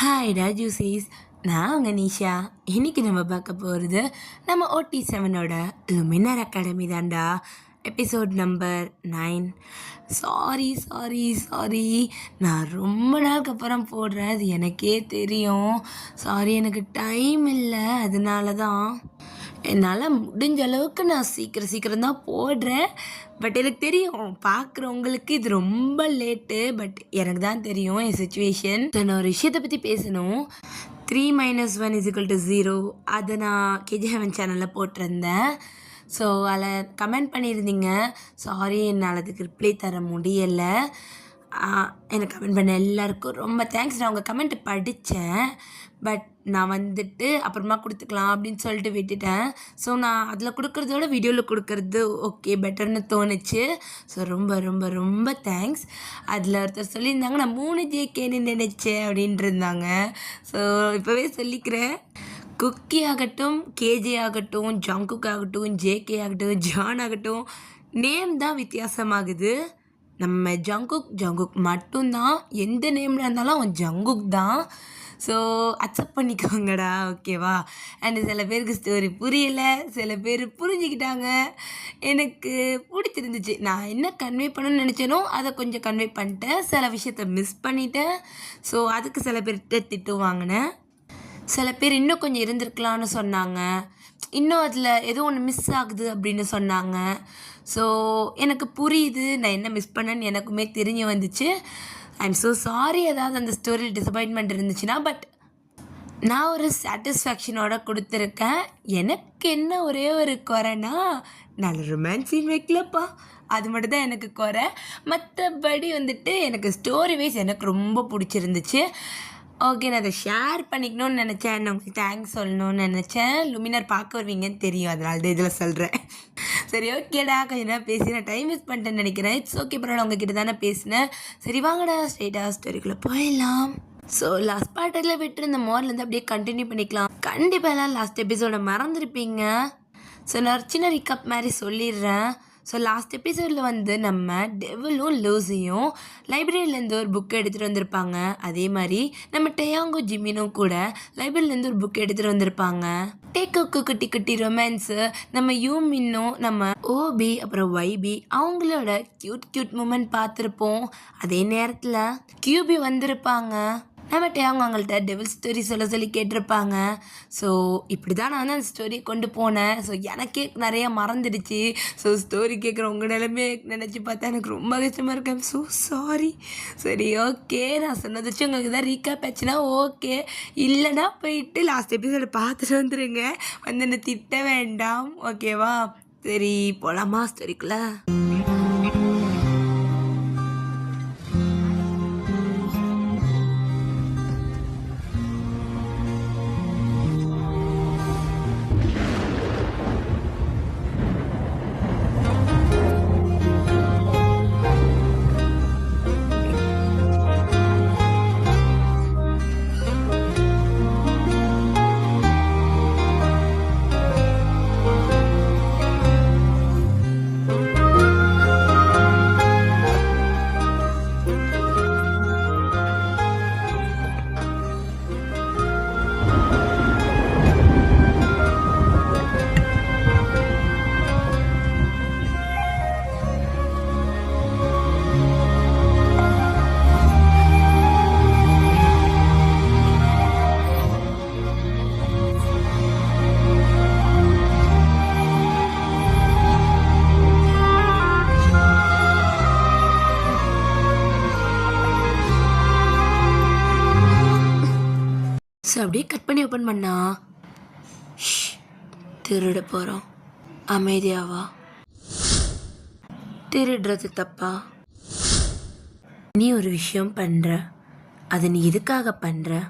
Hi ராஜூசீஸ், நான் உங்கள் நிஷா. இன்றைக்கி நம்ம பார்க்க போகிறது நம்ம OT7ஓட லுமினர் அகாடமி தான்டா. Episode number 9. சாரி, நான் ரொம்ப நாளுக்கு அப்புறம் போடுறேன், அது எனக்கே தெரியும். சாரி, எனக்கு டைம் இல்லை, அதனால தான். என்னால் முடிஞ்ச அளவுக்கு நான் சீக்கிரம் தான் போடுறேன். பட் எனக்கு தெரியும், பார்க்குறவங்களுக்கு இது ரொம்ப லேட்டு. பட் எனக்கு தான் தெரியும் என் சுச்சுவேஷன். நான் ஒரு விஷயத்தை பற்றி பேசணும். 3 - 1 = 0. அதை நான் KG7 சேனலில் போட்டிருந்தேன். ஸோ அதில் கமெண்ட் பண்ணியிருந்தீங்க. சாரி, என்னால் அதுக்கு ரிப்ளை தர முடியலை. எனக்கு கமெண்ட் பண்ண எல்லாருக்கும் ரொம்ப தேங்க்ஸ். நான் உங்கள் கமெண்ட்டை படித்தேன். பட் நான் அப்புறமா கொடுத்துக்கலாம் அப்படின்னு சொல்லிட்டு விட்டுட்டேன். ஸோ நான் அதில் கொடுக்குறதோட வீடியோவில் கொடுக்குறது ஓகே பெட்டர்னு தோணுச்சு. ஸோ ரொம்ப ரொம்ப ரொம்ப தேங்க்ஸ். அதில் ஒருத்தர் சொல்லியிருந்தாங்க, நான் 3 JKன்னு நினச்சேன் அப்படின்ட்டு இருந்தாங்க. ஸோ இப்போவே சொல்லிக்கிறேன், குக்கி ஆகட்டும், KJ ஆகட்டும், ஜங்குக் ஆகட்டும், JK ஆகட்டும், ஜான் ஆகட்டும், நேம் தான் வித்தியாசமாகுது. நம்ம ஜங்குக் மட்டும்தான். எந்த நேமில் இருந்தாலும் அவன் ஜங்குக் தான். ஸோ அக்செப்ட் பண்ணிக்கோங்கடா, ஓகேவா? அண்டு சில பேருக்கு ஸ்டோரி புரியலை, சில பேர் புரிஞ்சுக்கிட்டாங்க. எனக்கு பிடிச்சிருந்துச்சு. நான் என்ன கன்வே பண்ணணும்னு நினச்சேனோ அதை கொஞ்சம் கன்வே பண்ணிட்டேன். சில விஷயத்த மிஸ் பண்ணிட்டேன். ஸோ அதுக்கு சில பேர்கிட்ட திட்டு வாங்கினேன். சில பேர் இன்னும் கொஞ்சம் இருந்திருக்கலான்னு சொன்னாங்க. இன்னும் அதில் ஏதோ ஒன்று மிஸ் ஆகுது அப்படின்னு சொன்னாங்க. ஸோ எனக்கு புரியுது, நான் என்ன மிஸ் பண்ணேன்னு எனக்குமே தெரிஞ்சு வந்துச்சு. ஐம் ஸோ சாரி ஏதாவது அந்த ஸ்டோரியில் டிசப்பாயின்மெண்ட் இருந்துச்சுன்னா. பட் நான் ஒரு சாட்டிஸ்ஃபேக்ஷனோட கொடுத்துருக்கேன். எனக்கு என்ன ஒரே ஒரு குறைனா, நல்ல ரொமான்ஸ் சீன் வைக்கலப்பா, அது மட்டும் தான் எனக்கு குறை. மற்றபடி எனக்கு ஸ்டோரி வைஸ் எனக்கு ரொம்ப பிடிச்சிருந்துச்சு. ஓகே, நான் அதை ஷேர் பண்ணிக்கணும்னு நினச்சேன். நான் உங்களுக்கு தேங்க்ஸ் சொல்லணும்னு நினச்சேன். லுமினர் பார்க்க வருவீங்கன்னு தெரியும், அதனால தான் இதில் சொல்கிறேன். சரி, ஓகேடா, கொஞ்சம் நேரம் பேசி நான் டைம் வேஸ்ட் பண்ணிட்டேன்னு நினைக்கிறேன். இட்ஸ் ஓகே, பரவாயில்ல, உங்ககிட்ட தானே பேசினேன். சரி வாங்கடா, ஸ்ட்ரெயிட்டாக ஸ்டோரிக்குள்ளே போயிடலாம். ஸோ லாஸ்ட் பார்ட்டில் விட்டு இந்த மோர்லேருந்து அப்படியே கண்டினியூ பண்ணிக்கலாம். கண்டிப்பாக எல்லாம் லாஸ்ட் எபிசோட மறந்துருப்பீங்க. ஸோ நான் ஒரு சின்ன ரீகப் மாதிரி சொல்லிடுறேன். ஸோ லாஸ்ட் எபிசோடில் நம்ம டெவிலும் லூசியும் லைப்ரரியிலேருந்து ஒரு புக் எடுத்துகிட்டு வந்திருப்பாங்க. அதே மாதிரி நம்ம டேயாங்கோ ஜிமினும் கூட லைப்ரரியிலேருந்து ஒரு புக் எடுத்துகிட்டு வந்திருப்பாங்க. டேக்கோக்கு குட்டி குட்டி ரொமான்ஸு, நம்ம யூமின்னும் நம்ம OB அப்புறம் YB அவங்களோட க்யூட் மூமெண்ட் பார்த்துருப்போம். அதே நேரத்தில் QB வந்திருப்பாங்க. நம்ம டேயாங்கோ அவங்கள்ட்ட டெவில் ஸ்டோரி சொல்லி கேட்டிருப்பாங்க. ஸோ இப்படி தான் நான் அந்த ஸ்டோரியை கொண்டு போனேன். ஸோ எனக்கே நிறையா மறந்துடுச்சு. ஸோ ஸ்டோரி கேட்குற உங்கள் நிலைமை நினச்சி பார்த்தா எனக்கு ரொம்ப கஷ்டமாக இருக்கேன். So sorry. சரி, ஓகே, நான் சொன்னது வச்சு உங்களுக்கு தான் ரீகேப் ஆச்சுன்னா ஓகே. இல்லைனா போயிட்டு லாஸ்ட் எபிசோட பார்த்துட்டு வந்துடுங்க. என்னை திட்ட வேண்டாம், ஓகேவா? சரி, போகலாமா ஸ்டோரிக்குள்ளே? ஸோ அப்படியே கட் பண்ணி ஓப்பன் பண்ணா, திருட போகிறோம், அமைதியாவா? திருடுறது தப்பா? நீ ஒரு விஷயம் பண்ணுற, அது நீ எதுக்காக பண்ணுற,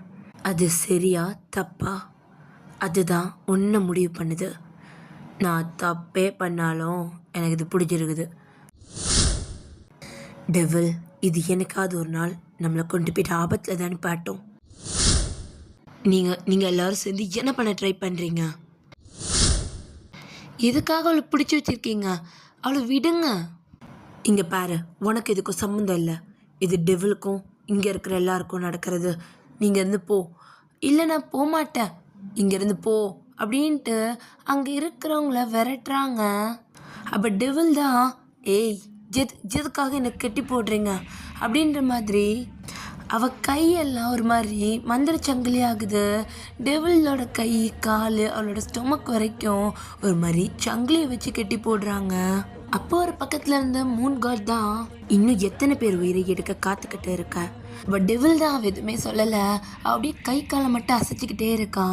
அது சரியா தப்பா? அதுதான் ஒன்று முடிவு பண்ணுது. நான் தப்பே பண்ணாலும் எனக்கு இது பிடிச்சிருக்குது. டெவில், இது எனக்காவது ஒரு நாள் நம்மளை கொண்டு போய்ட்டு ஆபத்தில் தானே பாட்டோம். நீங்கள் எல்லோரும் சேர்ந்து என்ன பண்ண ட்ரை பண்ணுறீங்க? எதுக்காக அவளை பிடிச்சி வச்சுருக்கீங்க? அவளை விடுங்க. இங்கே பாரு, உனக்கு இதுக்கும் சம்மந்தம் இல்லை. இது டெவிலுக்கும் இங்கே இருக்கிற எல்லாருக்கும் நடக்கிறது. இருந்து போ, இல்லை நான் போகமாட்டேன், இங்கேருந்து போ அப்படின்ட்டு அங்கே இருக்கிறவங்கள விரட்டுறாங்க. அப்போ டெவில் தான், ஏய் எதுக்காக என்னை கெட்டி போடுறீங்க அப்படின்ற மாதிரி அவள் கையெல்லாம் ஒரு மாதிரி மந்திர சங்கிலி ஆகுது. டெவிலோட கை கால் அவளோட ஸ்டொமக் வரைக்கும் ஒரு மாதிரி சங்கிலியை வச்சு கெட்டி போடுறாங்க. அப்போ ஒரு பக்கத்துல இருந்த மூன் காட் தான், இன்னும் எத்தனை பேர் உயிரை எடுக்க காத்துக்கிட்டு இருக்க. பட் டெவில் தான் அவ எதுவுமே சொல்லல, அப்படியே கை காலை மட்டும் அசைச்சுக்கிட்டே இருக்கா.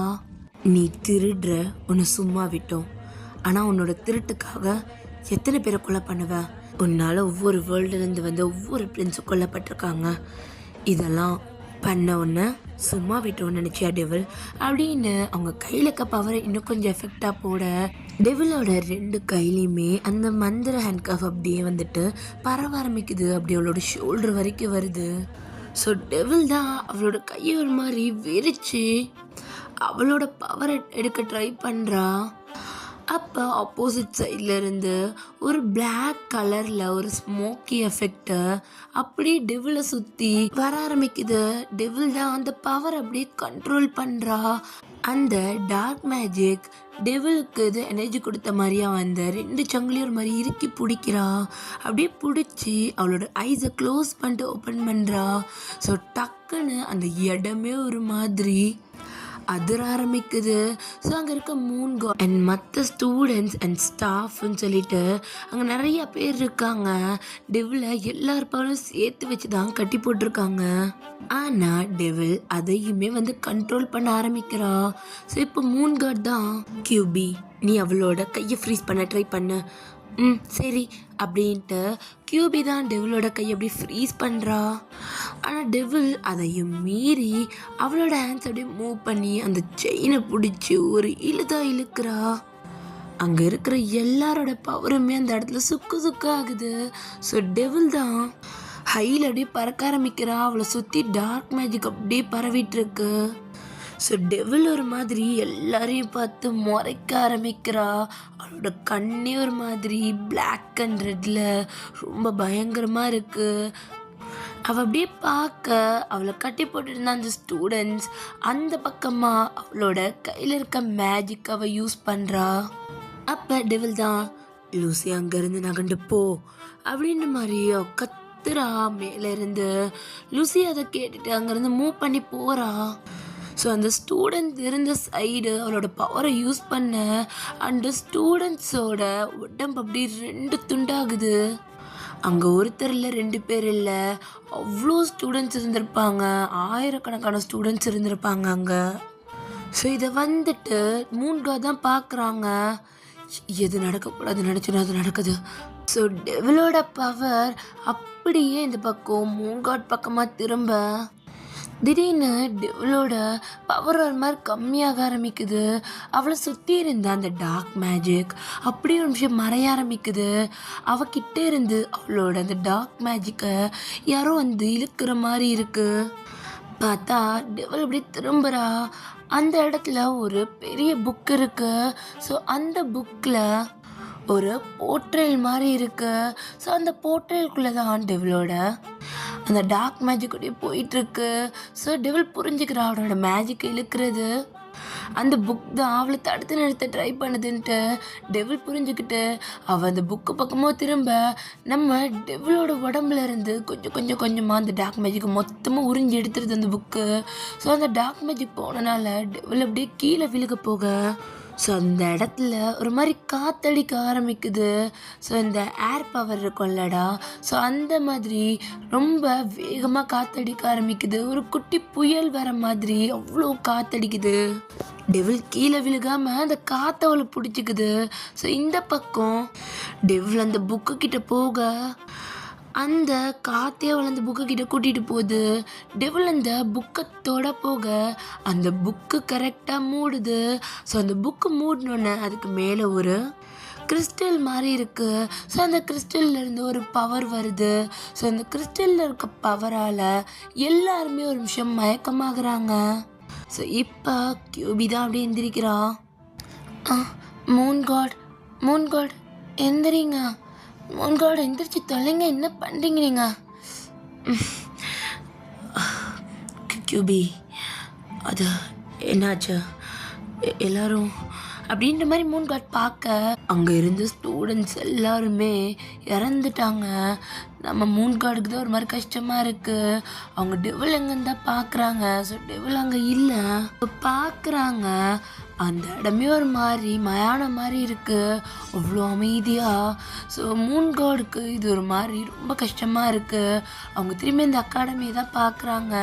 நீ திருடுற, உன்னை சும்மா விட்டோம், ஆனா உன்னோட திருட்டுக்காக எத்தனை பேரை கொலை பண்ணுவ? உன்னால ஒவ்வொரு வேர்ல்டுலேருந்து வந்து ஒவ்வொரு பிரின்ஸும் கொல்லப்பட்டிருக்காங்க. இதெல்லாம் பண்ண ஒன்று சும்மா விட்டோன்னு நினச்சியா டெவில் அப்படின்னு அவங்க கையில் இருக்க பவரை இன்னும் கொஞ்சம் எஃபெக்டாக போட, டெவிலோட 2 கையிலையுமே அந்த மந்திர ஹேண்ட்கஃப் அப்படியே வந்துட்டு பரவ ஆரம்பிக்குது. அப்படி அவளோட ஷோல்டர் வரைக்கும் வருது. ஸோ டெவில் தான் அவளோட கையை ஒரு மாதிரி விரிச்சு அவளோட பவரை எடுக்க ட்ரை பண்ணுறா. அப்போ ஆப்போசிட் சைடில் இருந்து ஒரு பிளாக் கலரில் ஒரு ஸ்மோக்கி எஃபெக்டை அப்படியே டெவிலை சுற்றி வர ஆரம்பிக்குது. டெவில் தான் அந்த பவர் அப்படியே கண்ட்ரோல் பண்ணுறா. அந்த டார்க் மேஜிக் டெவிலுக்கு இது எனர்ஜி கொடுத்த மாதிரியா வந்த 2 சங்கிலியும் ஒரு மாதிரி இறுக்கி பிடிக்கிறா. அப்படியே பிடிச்சி அவளோட ஐஸை க்ளோஸ் பண்ணிட்டு ஓப்பன் பண்ணுறா. ஸோ டக்குன்னு அந்த இடமே ஒரு மாதிரி அதிர ஆரம்பிக்குது. ஸோ அங்கே இருக்க மூன் காட் அண்ட் மற்ற ஸ்டூடெண்ட்ஸ் அண்ட் ஸ்டாஃப்னு சொல்லிட்டு அங்கே நிறைய பேர் இருக்காங்க. டெவிலை எல்லாருப்பாலும் சேர்த்து வச்சு தான் கட்டி போட்டிருக்காங்க. ஆனால் டெவில் அதையுமே வந்து கண்ட்ரோல் பண்ண ஆரம்பிக்கிறா. ஸோ இப்போ மூன் காட் தான், கியூபி நீ அவளோட கையை ஃப்ரீஸ் பண்ண ட்ரை பண்ண. சரி அப்படின்ட்டு கியூபி தான் டெவிலோட கையை அப்படி ஃப்ரீஸ் பண்ணுறா. ஆனால் டெவில் அதையும் மீறி அவளோட ஹேண்ட்ஸ் அப்படியே மூவ் பண்ணி அந்த செயினை பிடிச்சி ஒரு இழுக்கிறா. அங்கே இருக்கிற எல்லாரோட பவருமே அந்த இடத்துல சுக்கு ஆகுது. ஸோ டெவில் தான் ஹையில் அப்படியே பறக்க ஆரம்பிக்கிறா. அவளை சுற்றி டார்க் மேஜிக் அப்படியே பரவிட்டு இருக்கு. ஸோ டெவில் ஒரு மாதிரி எல்லாரையும் பார்த்து முறைக்க ஆரம்பிக்கிறா. அவளோட கண்ணே ஒரு மாதிரி பிளாக் அண்ட் ரெட்டில் ரொம்ப பயங்கரமாக இருக்குது. அவள் அப்படியே பார்க்க அவளை கட்டி போட்டுருந்த அந்த ஸ்டூடெண்ட்ஸ் அந்த பக்கமாக அவளோட கையில் இருக்க மேஜிக் அவள் யூஸ் பண்ணுறா. அப்போ டெவில் தான், லூசி அங்கேருந்து நகண்டு போ அப்படின்ற மாதிரி கத்துறா மேலேருந்து. லூசி அதை கேட்டுட்டு அங்கேருந்து மூவ் பண்ணி போகிறா. ஸோ அந்த ஸ்டூடெண்ட் இருந்த சைடு அவளோட பவரை யூஸ் பண்ண அந்த ஸ்டூடெண்ட்ஸோட உடம்பு அப்படி 2 துண்டாகுது. அங்கே ஒருத்தர் இல்லை 2 பேர் இல்லை, அவ்வளோ ஸ்டூடெண்ட்ஸ் இருந்திருப்பாங்க. ஆயிரக்கணக்கான ஸ்டூடெண்ட்ஸ் இருந்திருப்பாங்க அங்கே. ஸோ இதை வந்துட்டு மூன்கா தான் பார்க்குறாங்க. எது நடக்கக்கூடாது நினச்சினா அது நடக்குது. ஸோ டெவிலோட பவர் அப்படியே இந்த பக்கம் மூன்காட் பக்கமாக திரும்ப திடீர்னு டெவிலோட பவர் ஒரு மாதிரி கம்மியாக ஆரம்பிக்குது. அவளை சுற்றி இருந்த அந்த டார்க் மேஜிக் அப்படியே ஒரு நிமிஷம் மறைய ஆரம்பிக்குது. அவகிட்ட இருந்து அவளோட அந்த டார்க் மேஜிக்கை யாரோ வந்து இழுக்கிற மாதிரி இருக்கு. பார்த்தா டெவில் அப்படி திரும்புகிறா. அந்த இடத்துல ஒரு பெரிய புக் இருக்கு. ஸோ அந்த புக்கில் ஒரு போர்ட்ரேல் மாதிரி இருக்கு. ஸோ அந்த போர்ட்ரேலுக்குள்ளே தான் டெவிலோட அந்த டார்க் மேஜிக் அப்படியே போயிட்டுருக்கு. ஸோ டெவில் புரிஞ்சுக்கிறா அவனோட மேஜிக்கை இழுக்கிறது அந்த புக் தான் அவளை தடுத்து நிறுத்த ட்ரை பண்ணுதுன்ட்டு. டெவில் புரிஞ்சுக்கிட்டு அவள் அந்த புக்கு பக்கமாக திரும்ப நம்ம டெவிலோட உடம்புல இருந்து கொஞ்சமாக அந்த டார்க் மேஜிக் மொத்தமாக உறிஞ்சி எடுத்துருது அந்த புக்கு. ஸோ அந்த டார்க் மேஜிக் போனனால டெவில் அப்படியே கீழே விழுக போக ஸோ அந்த இடத்துல ஒரு மாதிரி காற்றடிக்க ஆரம்பிக்குது. ஸோ இந்த ஏர் பவர் இருக்கும்லடா, ஸோ அந்த மாதிரி ரொம்ப வேகமாக காற்றடிக்க ஆரம்பிக்குது. ஒரு குட்டி புயல் வர மாதிரி அவ்வளோ காற்றடிக்குது. டெவில் கீழே விழுகாமல் அந்த காற்றை அவளை பிடிச்சிக்குது. ஸோ இந்த பக்கம் டெவில் அந்த புக்கு கிட்ட போக அந்த காற்றே அவளை அந்த புக்கு கிட்ட கூட்டிகிட்டு போகுது. டெவில் அந்த புக்கை தொட போக அந்த புக்கு கரெக்டாக மூடுது. ஸோ அந்த புக்கு மூடினோன்னே அதுக்கு மேலே ஒரு கிறிஸ்டல் மாதிரி இருக்குது. ஸோ அந்த கிறிஸ்டல்லேருந்து ஒரு பவர் வருது. ஸோ அந்த கிறிஸ்டலில் இருக்க பவரால் எல்லாருமே ஒரு நிமிஷம் மயக்கமாகறாங்க. ஸோ இப்போ கியூபி தான் அப்படியே எந்திரிக்கிறா. மூன் காட் எந்திரிங்க, மூன் காட் எந்திரிச்சு தொலைங்க, என்ன பண்ணுறீங்க நீங்கள்? கியூபி அது என்னாச்சு? எல்லாரும் அப்படின்ற மாதிரி மூன் காட் பார்க்க அங்கே இருந்த ஸ்டூடெண்ட்ஸ் எல்லாருமே இறந்துட்டாங்க. நம்ம மூன் காடுக்கு தான் ஒரு மாதிரி கஷ்டமாக இருக்குது. அவங்க டெவல் எங்கன்னு தான் பார்க்குறாங்க. ஸோ டெவல் அங்கே இல்லை. பார்க்குறாங்க அந்த இடமே ஒரு மாதிரி மயானம் மாதிரி இருக்குது, அவ்வளோ அமைதியாக. ஸோ மூன் காடுக்கு இது ஒரு மாதிரி ரொம்ப கஷ்டமாக இருக்குது. அவங்க திரும்பி இந்த அகாடமியை தான் பார்க்குறாங்க.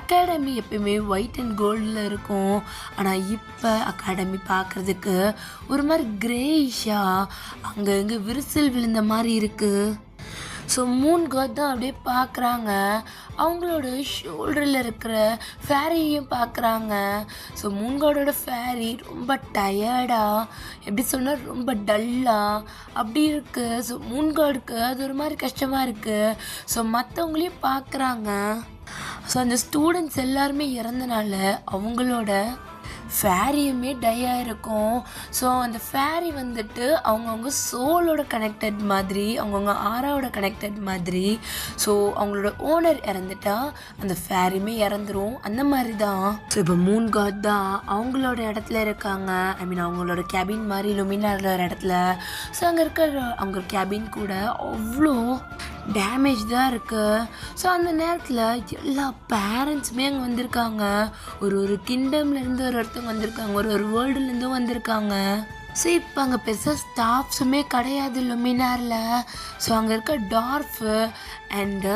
அகாடமி எப்பயுமே ஒயிட் அண்ட் கோல்டில் இருக்கும். ஆனால் இப்போ அகாடமி பார்க்குறதுக்கு ஒரு மாதிரி கிரேயிஷாக அங்கே இங்கே விரிசல் விழுந்த மாதிரி இருக்குது. ஸோ மூன் காட் தான் அப்படியே பார்க்குறாங்க. அவங்களோட ஷோல்டரில் இருக்கிற ஃபேரியையும் பார்க்குறாங்க. ஸோ மூன் காடோட ஃபேரி ரொம்ப டயர்டாக, எப்படி சொன்னால் ரொம்ப டல்லாக அப்படி இருக்குது. ஸோ மூன் காடுக்கு அது ஒரு மாதிரி கஷ்டமாக இருக்குது. ஸோ மற்றவங்களையும் பார்க்குறாங்க. ஸோ அந்த ஸ்டூடெண்ட்ஸ் எல்லாருமே இறந்தனால அவங்களோட ஃபேரியுமே டையாக இருக்கும். ஸோ அந்த ஃபேரி வந்துட்டு அவங்கவுங்க சோலோட கனெக்டட் மாதிரி, அவங்கவுங்க ஆறாவோட கனெக்டட் மாதிரி. ஸோ அவங்களோட ஓனர் இறந்துட்டா அந்த ஃபேரியுமே இறந்துரும். அந்த மாதிரி தான். ஸோ இப்போ மூன் காட் தான் அவங்களோட இடத்துல இருக்காங்க. ஐ மீன் அவங்களோட கேபின் மாதிரி லுமினாரில் ஒரு இடத்துல. ஸோ அங்கே இருக்கிற அவங்க கேபின் கூட அவ்வளோ டேமேஜ் தான் இருக்குது. ஸோ அந்த நேரத்தில் எல்லா பேரண்ட்ஸுமே அங்கே வந்திருக்காங்க. ஒரு கிங்டம்லேருந்து ஒரு இடத்துக்கு வந்திருக்காங்க, ஒரு வேர்ல்டுலேருந்தும் வந்திருக்காங்க. ஸோ இப்போ அங்கே பெருசாக ஸ்டாஃப்ஸுமே கிடையாது லுமினாரில். ஸோ அங்கே இருக்க டார்ஃபு அண்டு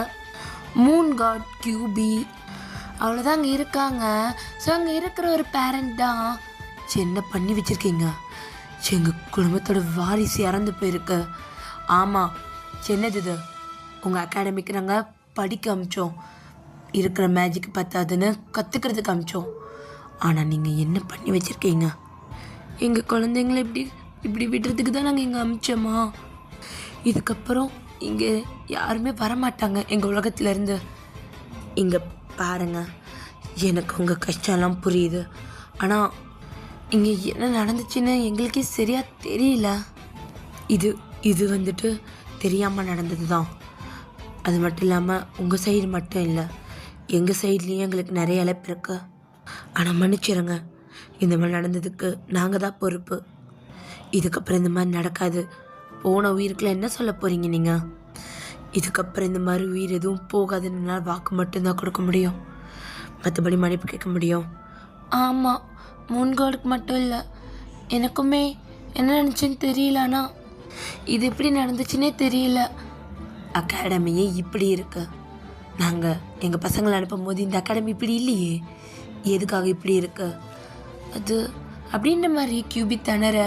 மூன் காட் கியூபி அவ்வளோதான் அங்கே இருக்காங்க. ஸோ அங்கே இருக்கிற ஒரு பேரண்ட் தான், என்ன பண்ணி வச்சுருக்கீங்க, எங்கள் குடும்பத்தோட வாரிசு இறந்து போயிருக்கு. ஆமாம், என்னது இது, உங்கள் அகாடமிக்கு நாங்கள் படிக்க அமிச்சோம், இருக்கிற மேஜிக் பத்தாதுன்னு கற்றுக்கிறதுக்கு அமிச்சோம். ஆனால் நீங்கள் என்ன பண்ணி வச்சுருக்கீங்க, எங்கள் குழந்தைங்கள இப்படி விடுறதுக்கு தான் நாங்கள் இங்கே அமிச்சோமா? இதுக்கப்புறம் இங்கே யாருமே வரமாட்டாங்க எங்கள் உலகத்துலேருந்து. இங்கே பாருங்க, எனக்கு உங்கள் கஷ்டம்லாம் புரியுது. ஆனால் இங்கே என்ன நடந்துச்சுன்னு எங்களுக்கே சரியாக தெரியல. இது வந்துட்டு தெரியாமல் நடந்தது தான். அது மட்டும் இல்லாமல் உங்கள் சைடு மட்டும் இல்லை, எங்கள் சைட்லேயும் எங்களுக்கு நிறைய இழப்பு இருக்கு. ஆனால் மன்னிச்சிருங்க, இந்த மாதிரி நடந்ததுக்கு நாங்கள் தான் பொறுப்பு. இதுக்கப்புறம் இந்த மாதிரி நடக்காது. போன உயிருக்குலாம் என்ன சொல்ல போகிறீங்க நீங்கள்? இதுக்கப்புறம் இந்த மாதிரி உயிர் எதுவும் போகாதுன்னு வாக்கு மட்டும்தான் கொடுக்க முடியும், மற்றபடி மன்னிப்பு கேட்க முடியும். ஆமாம், முன்காடுக்கு மட்டும் இல்லை, எனக்குமே என்ன நினச்சின்னு தெரியலனா இது எப்படி நடந்துச்சுன்னே தெரியல. அகாடமியே இப்படி இருக்கு. நாங்கள் எங்கள் பசங்களை அனுப்பும் போது இந்த அகாடமி இப்படி இல்லையே, எதுக்காக இப்படி இருக்கு அது அப்படின்ற மாதிரி கியூபி திணற.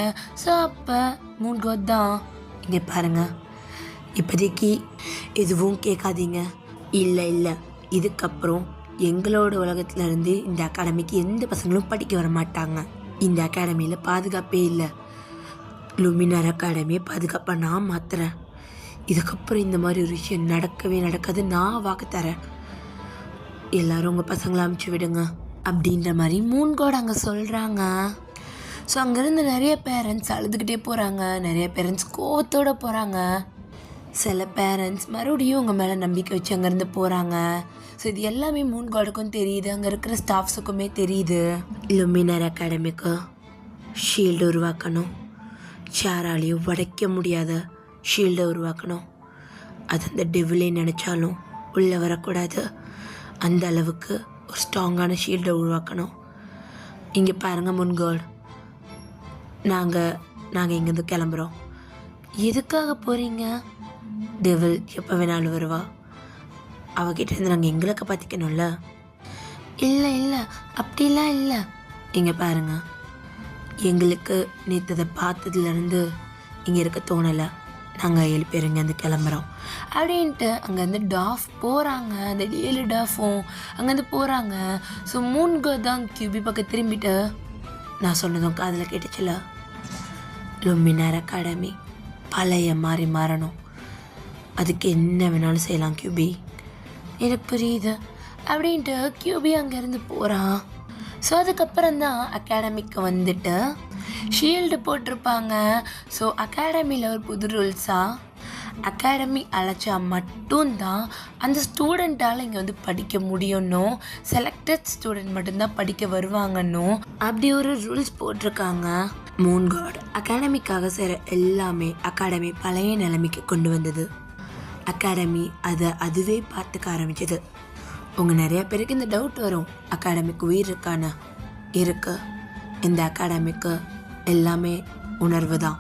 ஸோ அப்போ மூன் காட் தான், இங்கே பாருங்க, இப்போதைக்கு எதுவும் கேட்காதீங்க. இல்லை, இதுக்கப்புறம் எங்களோட உலகத்துலேருந்து இந்த அகாடமிக்கு எந்த பசங்களும் படிக்க வர மாட்டாங்க. இந்த அகாடமியில் பாதுகாப்பே இல்லை. லுமினார் அகாடமியை பாதுகாப்பாக நான் மாற்றுறேன். இதுக்கப்புறம் இந்த மாதிரி ஒரு விஷயம் நடக்கவே நடக்காது, நான் வாக்கு தரேன். எல்லோரும் உங்கள் பசங்களை அமுச்சு விடுங்க அப்படின்ற மாதிரி மூன் காட் அங்கே சொல்கிறாங்க. ஸோ அங்கேருந்து நிறைய பேரண்ட்ஸ் அழுதுகிட்டே போகிறாங்க, நிறைய பேரண்ட்ஸ் கோவத்தோடு போகிறாங்க. சில பேரண்ட்ஸ் மறுபடியும் உங்கள் மேலே நம்பிக்கை வச்சு அங்கேருந்து போகிறாங்க. ஸோ இது எல்லாமே மூன் காடுக்கும் தெரியுது, அங்கே இருக்கிற ஸ்டாஃப்ஸுக்குமே தெரியுது. லுமினார் அகாடமிக்கு ஷீல்டு உருவாக்கணும், யாராலையும் உடைக்க முடியாத ஷீல்டை உருவாக்கணும். அது அந்த டெவிலே நினச்சாலும் உள்ளே வரக்கூடாது. அந்த அளவுக்கு ஒரு ஸ்ட்ராங்கான ஷீல்டை உருவாக்கணும். இங்கே பாருங்கள் மூன் காட், நாங்கள் இங்கேருந்து கிளம்புறோம். எதுக்காக போகிறீங்க? டெவில் எப்போ வேணாலும் வருவா, அவகிட்டேருந்து நாங்கள் எங்களை காப்பாற்றிக்கணும்ல. இல்லை அப்படிலாம் இல்லை. இங்கே பாருங்கள், எங்களுக்கு நேற்று அதை பார்த்ததுலேருந்து இங்கே இருக்க தோணலை, நாங்கள் 7 பேர் இங்கேருந்து கிளம்புறோம் அப்படின்ட்டு அங்கேருந்து டாஃப் போகிறாங்க. அந்த 7 டாஃபும் அங்கேருந்து போகிறாங்க. ஸோ மூன் காட் தான் கியூபி பக்கம் திரும்பிட்டு, நான் சொன்னதும் காதில் கேட்டுச்சுல, லுமினார் அகாடமி பழைய மாதிரி மாறணும், அதுக்கு என்ன வேணாலும் செய்யலாம் கியூபி, எனக்கு புரியுது அப்படின்ட்டு கியூபி அங்கேருந்து போகிறான். ஸோ அதுக்கப்புறம் தான் அகாடமிக்கு வந்துட்டு ஷீல்டு போட்டிருப்பாங்க. ஸோ அகாடமியில் ஒரு புது ரூல்ஸாக அகாடமி அழைச்சா மட்டும்தான் அந்த ஸ்டூடெண்ட்டால் இங்கே வந்து படிக்க முடியணும், செலக்டட் ஸ்டூடெண்ட் மட்டும்தான் படிக்க வருவாங்கன்னும் அப்படி ஒரு ரூல்ஸ் போட்டிருக்காங்க. மூன் காட் அகாடமிக்காக செய்கிற எல்லாமே அகாடமி பழைய நிலைமைக்கு கொண்டு வந்தது. அகாடமி அதுவே பார்த்துக்க ஆரம்பிச்சது. உங்கள் நிறைய பேருக்கு இந்த டவுட் வரும், அகாடமிக்கு உயிர் இருக்கான்னு. இருக்கு. இந்த அகாடமிக்கு எல்லாமே உணர்வு தான்.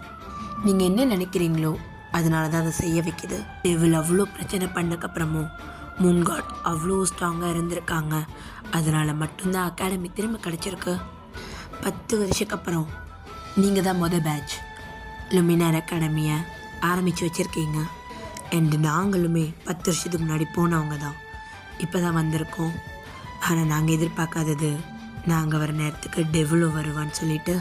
நீங்கள் என்ன நினைக்கிறீங்களோ அதனால தான் அதை செய்ய வைக்குது. டெவில் அவ்வளோ பிரச்சனை பண்ணக்கப்புறமும் மூன் காட் அவ்வளோ ஸ்ட்ராங்காக இருந்திருக்காங்க. அதனால் மட்டும்தான் அகாடமி திரும்ப கிடச்சிருக்கு. 10 வருஷத்துக்கு அப்புறம் நீங்கள் தான் பேட்ச் லுமினார் அகாடமியை ஆரம்பித்து வச்சுருக்கீங்க. அண்டு நாங்களுமே 10 வருஷத்துக்கு முன்னாடி போனவங்க தான். இப்போ தான் வந்திருக்கோம். ஆனால் நாங்கள் எதிர்பார்க்காதது நாங்கள் வர நேரத்துக்கு டெவிலும் வருவான்னு சொல்லிட்டு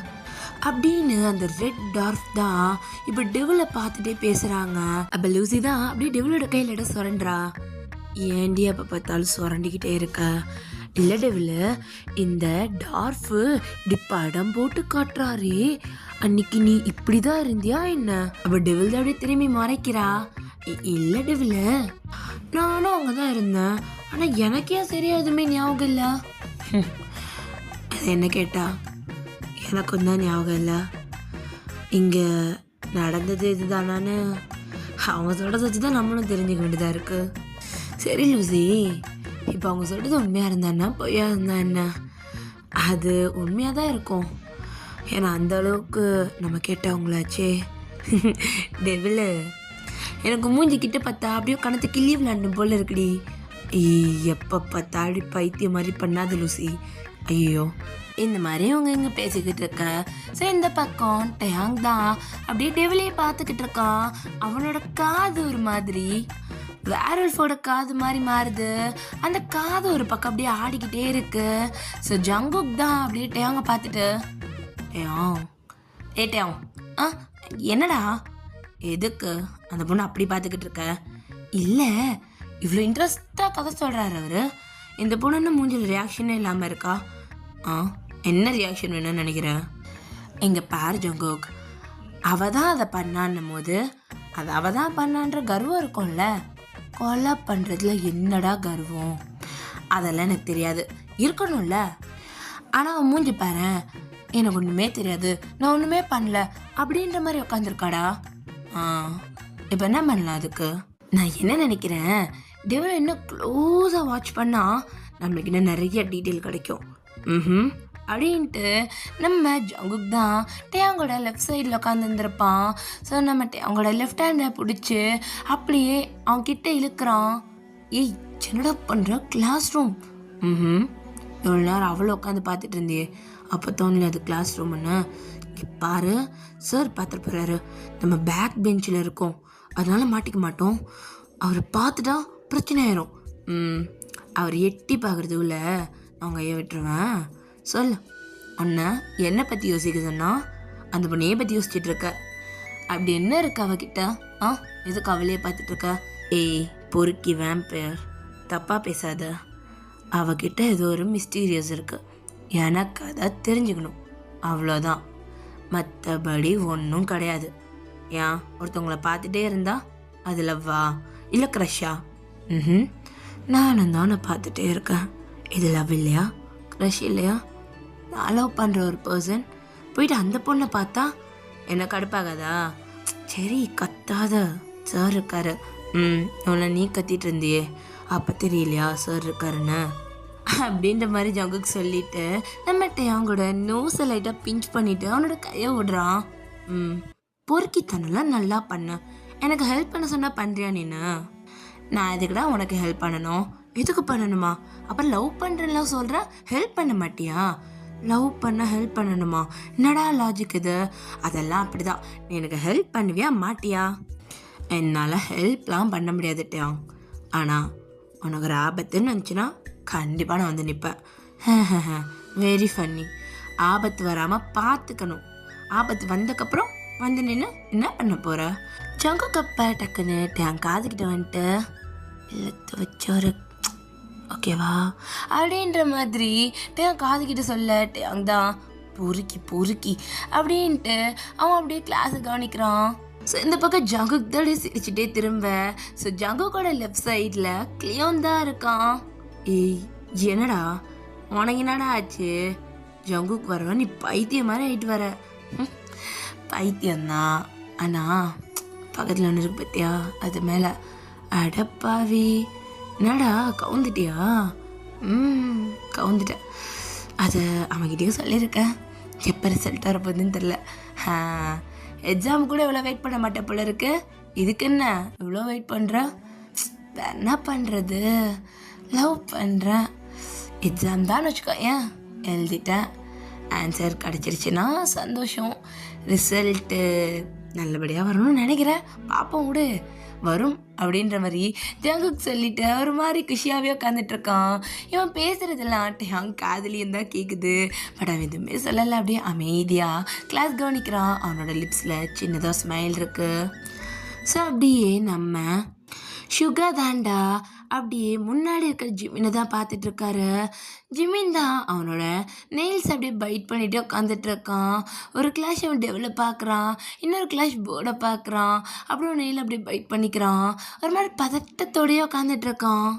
அப்படின்னு அந்த ரெட் டார்ஃப் தான் இப்போ டெவிலை பார்த்துட்டே பேசுகிறாங்க. அப்போ லூசி தான் அப்படியே டெவிலோட கையில் சுரண்டா. ஏண்டி அப்போ பார்த்தாலும் சுரண்டிக்கிட்டே இருக்க? இல்லை டெவில், இந்த டார்ஃபு இப்படி படம் போட்டு காட்டுறாரு, அன்னைக்கு நீ இப்படி தான் இருந்தியா என்ன? அப்போ டெவில் தான் அப்படியே திரும்பி மறைக்கிறா. இல்லை டெவில், நானும் அங்கே தான் இருந்தேன், ஆனால் எனக்கே சரியா எதுவுமே ஞாபகம் இல்லை. அது என்ன கேட்டா எனக்கும் தான் ஞாபகம் இல்லை. இங்கே நடந்தது இதுதானான்னு அவங்க சொல்கிறத வச்சு தான் நம்மளும் தெரிஞ்சுக்க வேண்டியதாக இருக்குது. சரி லூசி, இப்போ அவங்க சொல்கிறது உண்மையாக இருந்தா பொய்யா இருந்தா என்ன? அது உண்மையாக தான் இருக்கும். ஏன்னா அந்த அளவுக்கு நம்ம கேட்டவங்களாச்சே. டெவில், எனக்கு மூஞ்சி கிட்ட பார்த்தா அப்படியே கணத்து கிள்ளி விளாடணும் போல இருக்குடி. எப்போ பார்த்தா அப்படி பைத்தியம் மாதிரி பண்ணாது லூசி. ஐயோ, இந்த மாதிரி அவங்க இங்கே பேசிக்கிட்டு இருக்க. சரி, இந்த பக்கம் டேங் தான் அப்படியே டெவிலையே பார்த்துக்கிட்டு இருக்கான். அவனோட காது ஒரு மாதிரி வேரல்ஃபோட காது மாதிரி மாறுது. அந்த காது ஒரு பக்கம் அப்படியே ஆடிக்கிட்டே இருக்கு. ஸோ ஜங்குக் தான் அப்படியே டேங்க பார்த்துட்டு டேங் என்னடா எதுக்கு அந்த பொண்ணு அப்படி பார்த்துக்கிட்டு இருக்க? இல்லை, இவ்வளோ இன்ட்ரெஸ்டாக கதை சொல்கிறாரு அவர். இந்த பொண்ணு மூஞ்சில் ரியாக்ஷனே இல்லாமல் இருக்கா. என்ன ரியாக்ஷன் வேணும்னு நினைக்கிறேன்? எங்கள் பேர் ஜங்குக், அவள் தான் அதை பண்ணான்னும் போது அது அவள் தான் பண்ணான்ற கர்வம் இருக்கும்ல. கொலை பண்ணுறதுல என்னடா கர்வம்? அதெல்லாம் எனக்கு தெரியாது, இருக்கணும்ல. ஆனால் அவன் மூஞ்சி பாரு, எனக்கு ஒன்றுமே தெரியாது, நான் ஒன்றுமே பண்ணல அப்படின்ற மாதிரி உட்காந்துருக்காடா. இப்போ என்ன பண்ணலாம் அதுக்கு? நான் என்ன நினைக்கிறேன், டெவில் இன்னும் க்ளோஸாக வாட்ச் பண்ணால் நம்மளுக்கு இன்னும் நிறைய டீட்டெயில் கிடைக்கும். அப்படின்ட்டு நம்ம ஜங்குக் தான் டேங்கோட லெஃப்ட் சைடில் உட்காந்துருந்துருப்பான். ஸோ நம்ம அவங்களோட லெஃப்ட் ஹேண்டை பிடிச்சி அப்படியே அவன் கிட்ட இழுக்கிறான். ஏய், என்னடா பண்ணுற? Classroom. எவ்வளோ நேரம் அவ்வளோ உட்காந்து பார்த்துட்டு இருந்தியே, அப்போ தோணல அது கிளாஸ் ரூம்னு? பாரு, சார் பார்த்துட்டு போகிறாரு. நம்ம பேக் பெஞ்சில் இருக்கோம், அதனால மாட்டிக்க மாட்டோம். அவர் பார்த்துட்டா பிரச்சனை ஆயிரும். அவர் எட்டி பார்க்குறதுக்குள்ள அவங்க ஐயா விட்டுருவேன். சொல், உன்னை என்னை பற்றி யோசிக்க சொன்னா அந்த பொண்ணையே பற்றி யோசிச்சுட்டு இருக்க. அப்படி என்ன இருக்கு அவகிட்ட? எதுக்கு அவளையே பார்த்துட்டு இருக்க? ஏய் பொறுக்கி வேம்பயர், தப்பாக பேசாத. அவகிட்ட ஏதோ ஒரு மிஸ்டீரியஸ் இருக்குது, எனக்கு அதை தெரிஞ்சுக்கணும், அவ்வளோதான். மற்றபடி ஒன்றும் கிடையாது. ஏன் ஒருத்தவங்கள பார்த்துட்டே இருந்தா அது லவ்வா இல்லை க்ரஷ்ஷா? நானும் தானே பார்த்துட்டே இருக்கேன். இது லவ் இல்லையா, க்ரஷ் இல்லையா? நான் லவ் பண்ணுற ஒரு பர்சன் போயிட்டு அந்த பொண்ணை பார்த்தா என்ன கடுப்பாகாதா? சரி கத்தாத, சார் இருக்காரு. இவனை நீ கத்திட்டு இருந்தியே, அப்போ தெரியலையா சார் இருக்காருன்னு? அப்படின்ற மாதிரி ஜங்குக்கு சொல்லிட்டு நம்மகிட்ட அவங்களோட நோஸை லைட்டாக பிஞ்ச் பண்ணிட்டு அவனோட கையை விடுறான். பொறுக்கித்தனெல்லாம் நல்லா பண்ண, எனக்கு ஹெல்ப் பண்ண சொன்னால் பண்ணுறியா நீனு? நான் எதுக்குடா உனக்கு ஹெல்ப் பண்ணணும்? எதுக்கு பண்ணணுமா? அப்புறம் லவ் பண்ணுறேன்லாம் சொல்கிற, ஹெல்ப் பண்ண மாட்டியா? லவ் பண்ண ஹெல்ப் பண்ணணுமா? என்னடா லாஜிக் இது? அதெல்லாம் அப்படி தான். நீ எனக்கு ஹெல்ப் பண்ணுவியா மாட்டியா? என்னால் ஹெல்ப்லாம் பண்ண முடியாதுட்டியா. ஆனால் உனக்கு ஒரு ஆபத்துன்னு வந்துச்சுன்னா கண்டிப்பாக நான் வந்து நிற்பேன். Very funny. ஆபத்து வராமல் பார்த்துக்கணும். ஆபத்து வந்தக்கப்புறம் வந்து நின்று என்ன பண்ண போகிற? ஜங்கு கப்பை டக்குன்னு என் காதுகிட்ட வந்துட்டு இழுத்து வச்சோரு, ஓகேவா அப்படின்ற மாதிரி டேன் காதுகிட்ட சொல்ல டேங் தான் பொறுக்கி பொறுக்கி அப்படின்ட்டு அவன் அப்படியே கிளாஸை கவனிக்கிறான். ஸோ இந்த பக்கம் ஜங்குக் தான் சிரிச்சுட்டே திரும்ப. ஸோ ஜங்குக்கோட லெஃப்ட் சைடில் கிளியோன் தான் இருக்கான். ஏய் என்னடா உனக்கு என்னடா ஆச்சு? ஜங்குக் வர நீ பைத்தியம் மாதிரி ஆகிட்டு வர. பைத்தியம்தான், ஆனால் பக்கத்தில் ஒன்று இருக்கு பத்தியா, அது மேலே. அடப்பாவி, என்னடா கவுந்துட்டியா? கவுந்துட்டேன். அதை அவன்கிட்டயும் சொல்லியிருக்கேன். எப்போ ரிசல்ட் வரப்போகுதுன்னு தெரில. எக்ஸாம் கூட இவ்வளோ வெயிட் பண்ண மாட்டேன் போல இருக்கு. இதுக்கு என்ன இவ்வளோ வெயிட் பண்ணுற? என்ன பண்ணுறது, லவ் பண்ணுறேன். எக்ஸாம் தான் வச்சுக்கோ, ஏன் எழுதிட்டேன். ஆன்சர் கிடச்சிருச்சுன்னா சந்தோஷம். ரிசல்ட்டு நல்லபடியாக வரணும்னு நினைக்கிறேன். பார்ப்போம், விடு வரும் அப்படின்ற மாதிரி ஜங்குக் சொல்லிட்டு ஒரு மாதிரி குஷியாகவே உட்காந்துட்ருக்கான். இவன் பேசுகிறதெல்லாம் டேங் காதலியும் தான் கேட்குது. பட் அவன் எதுவுமே சொல்லலை, அப்படியே அமைதியாக கிளாஸ் கவனிக்கிறான். அவனோட லிப்ஸில் சின்னதாக ஸ்மைல் இருக்குது. ஸோ அப்படியே நம்ம சுகா தாண்டா அப்படியே முன்னாடி இருக்கிற ஜிமினை தான் பார்த்துட்ருக்காரு. ஜிமின் தான் அவனோட நெயில்ஸ் அப்படியே பைட் பண்ணிகிட்டே உட்காந்துட்ருக்கான். ஒரு கிளாஸ் அவன் டெவலப் பார்க்குறான், இன்னொரு கிளாஸ் போர்டை பார்க்குறான். அப்புறம் நெயில் அப்படியே பைட் பண்ணிக்கிறான். ஒரு மாதிரி பதட்டத்தோடையே உட்காந்துட்ருக்கான்.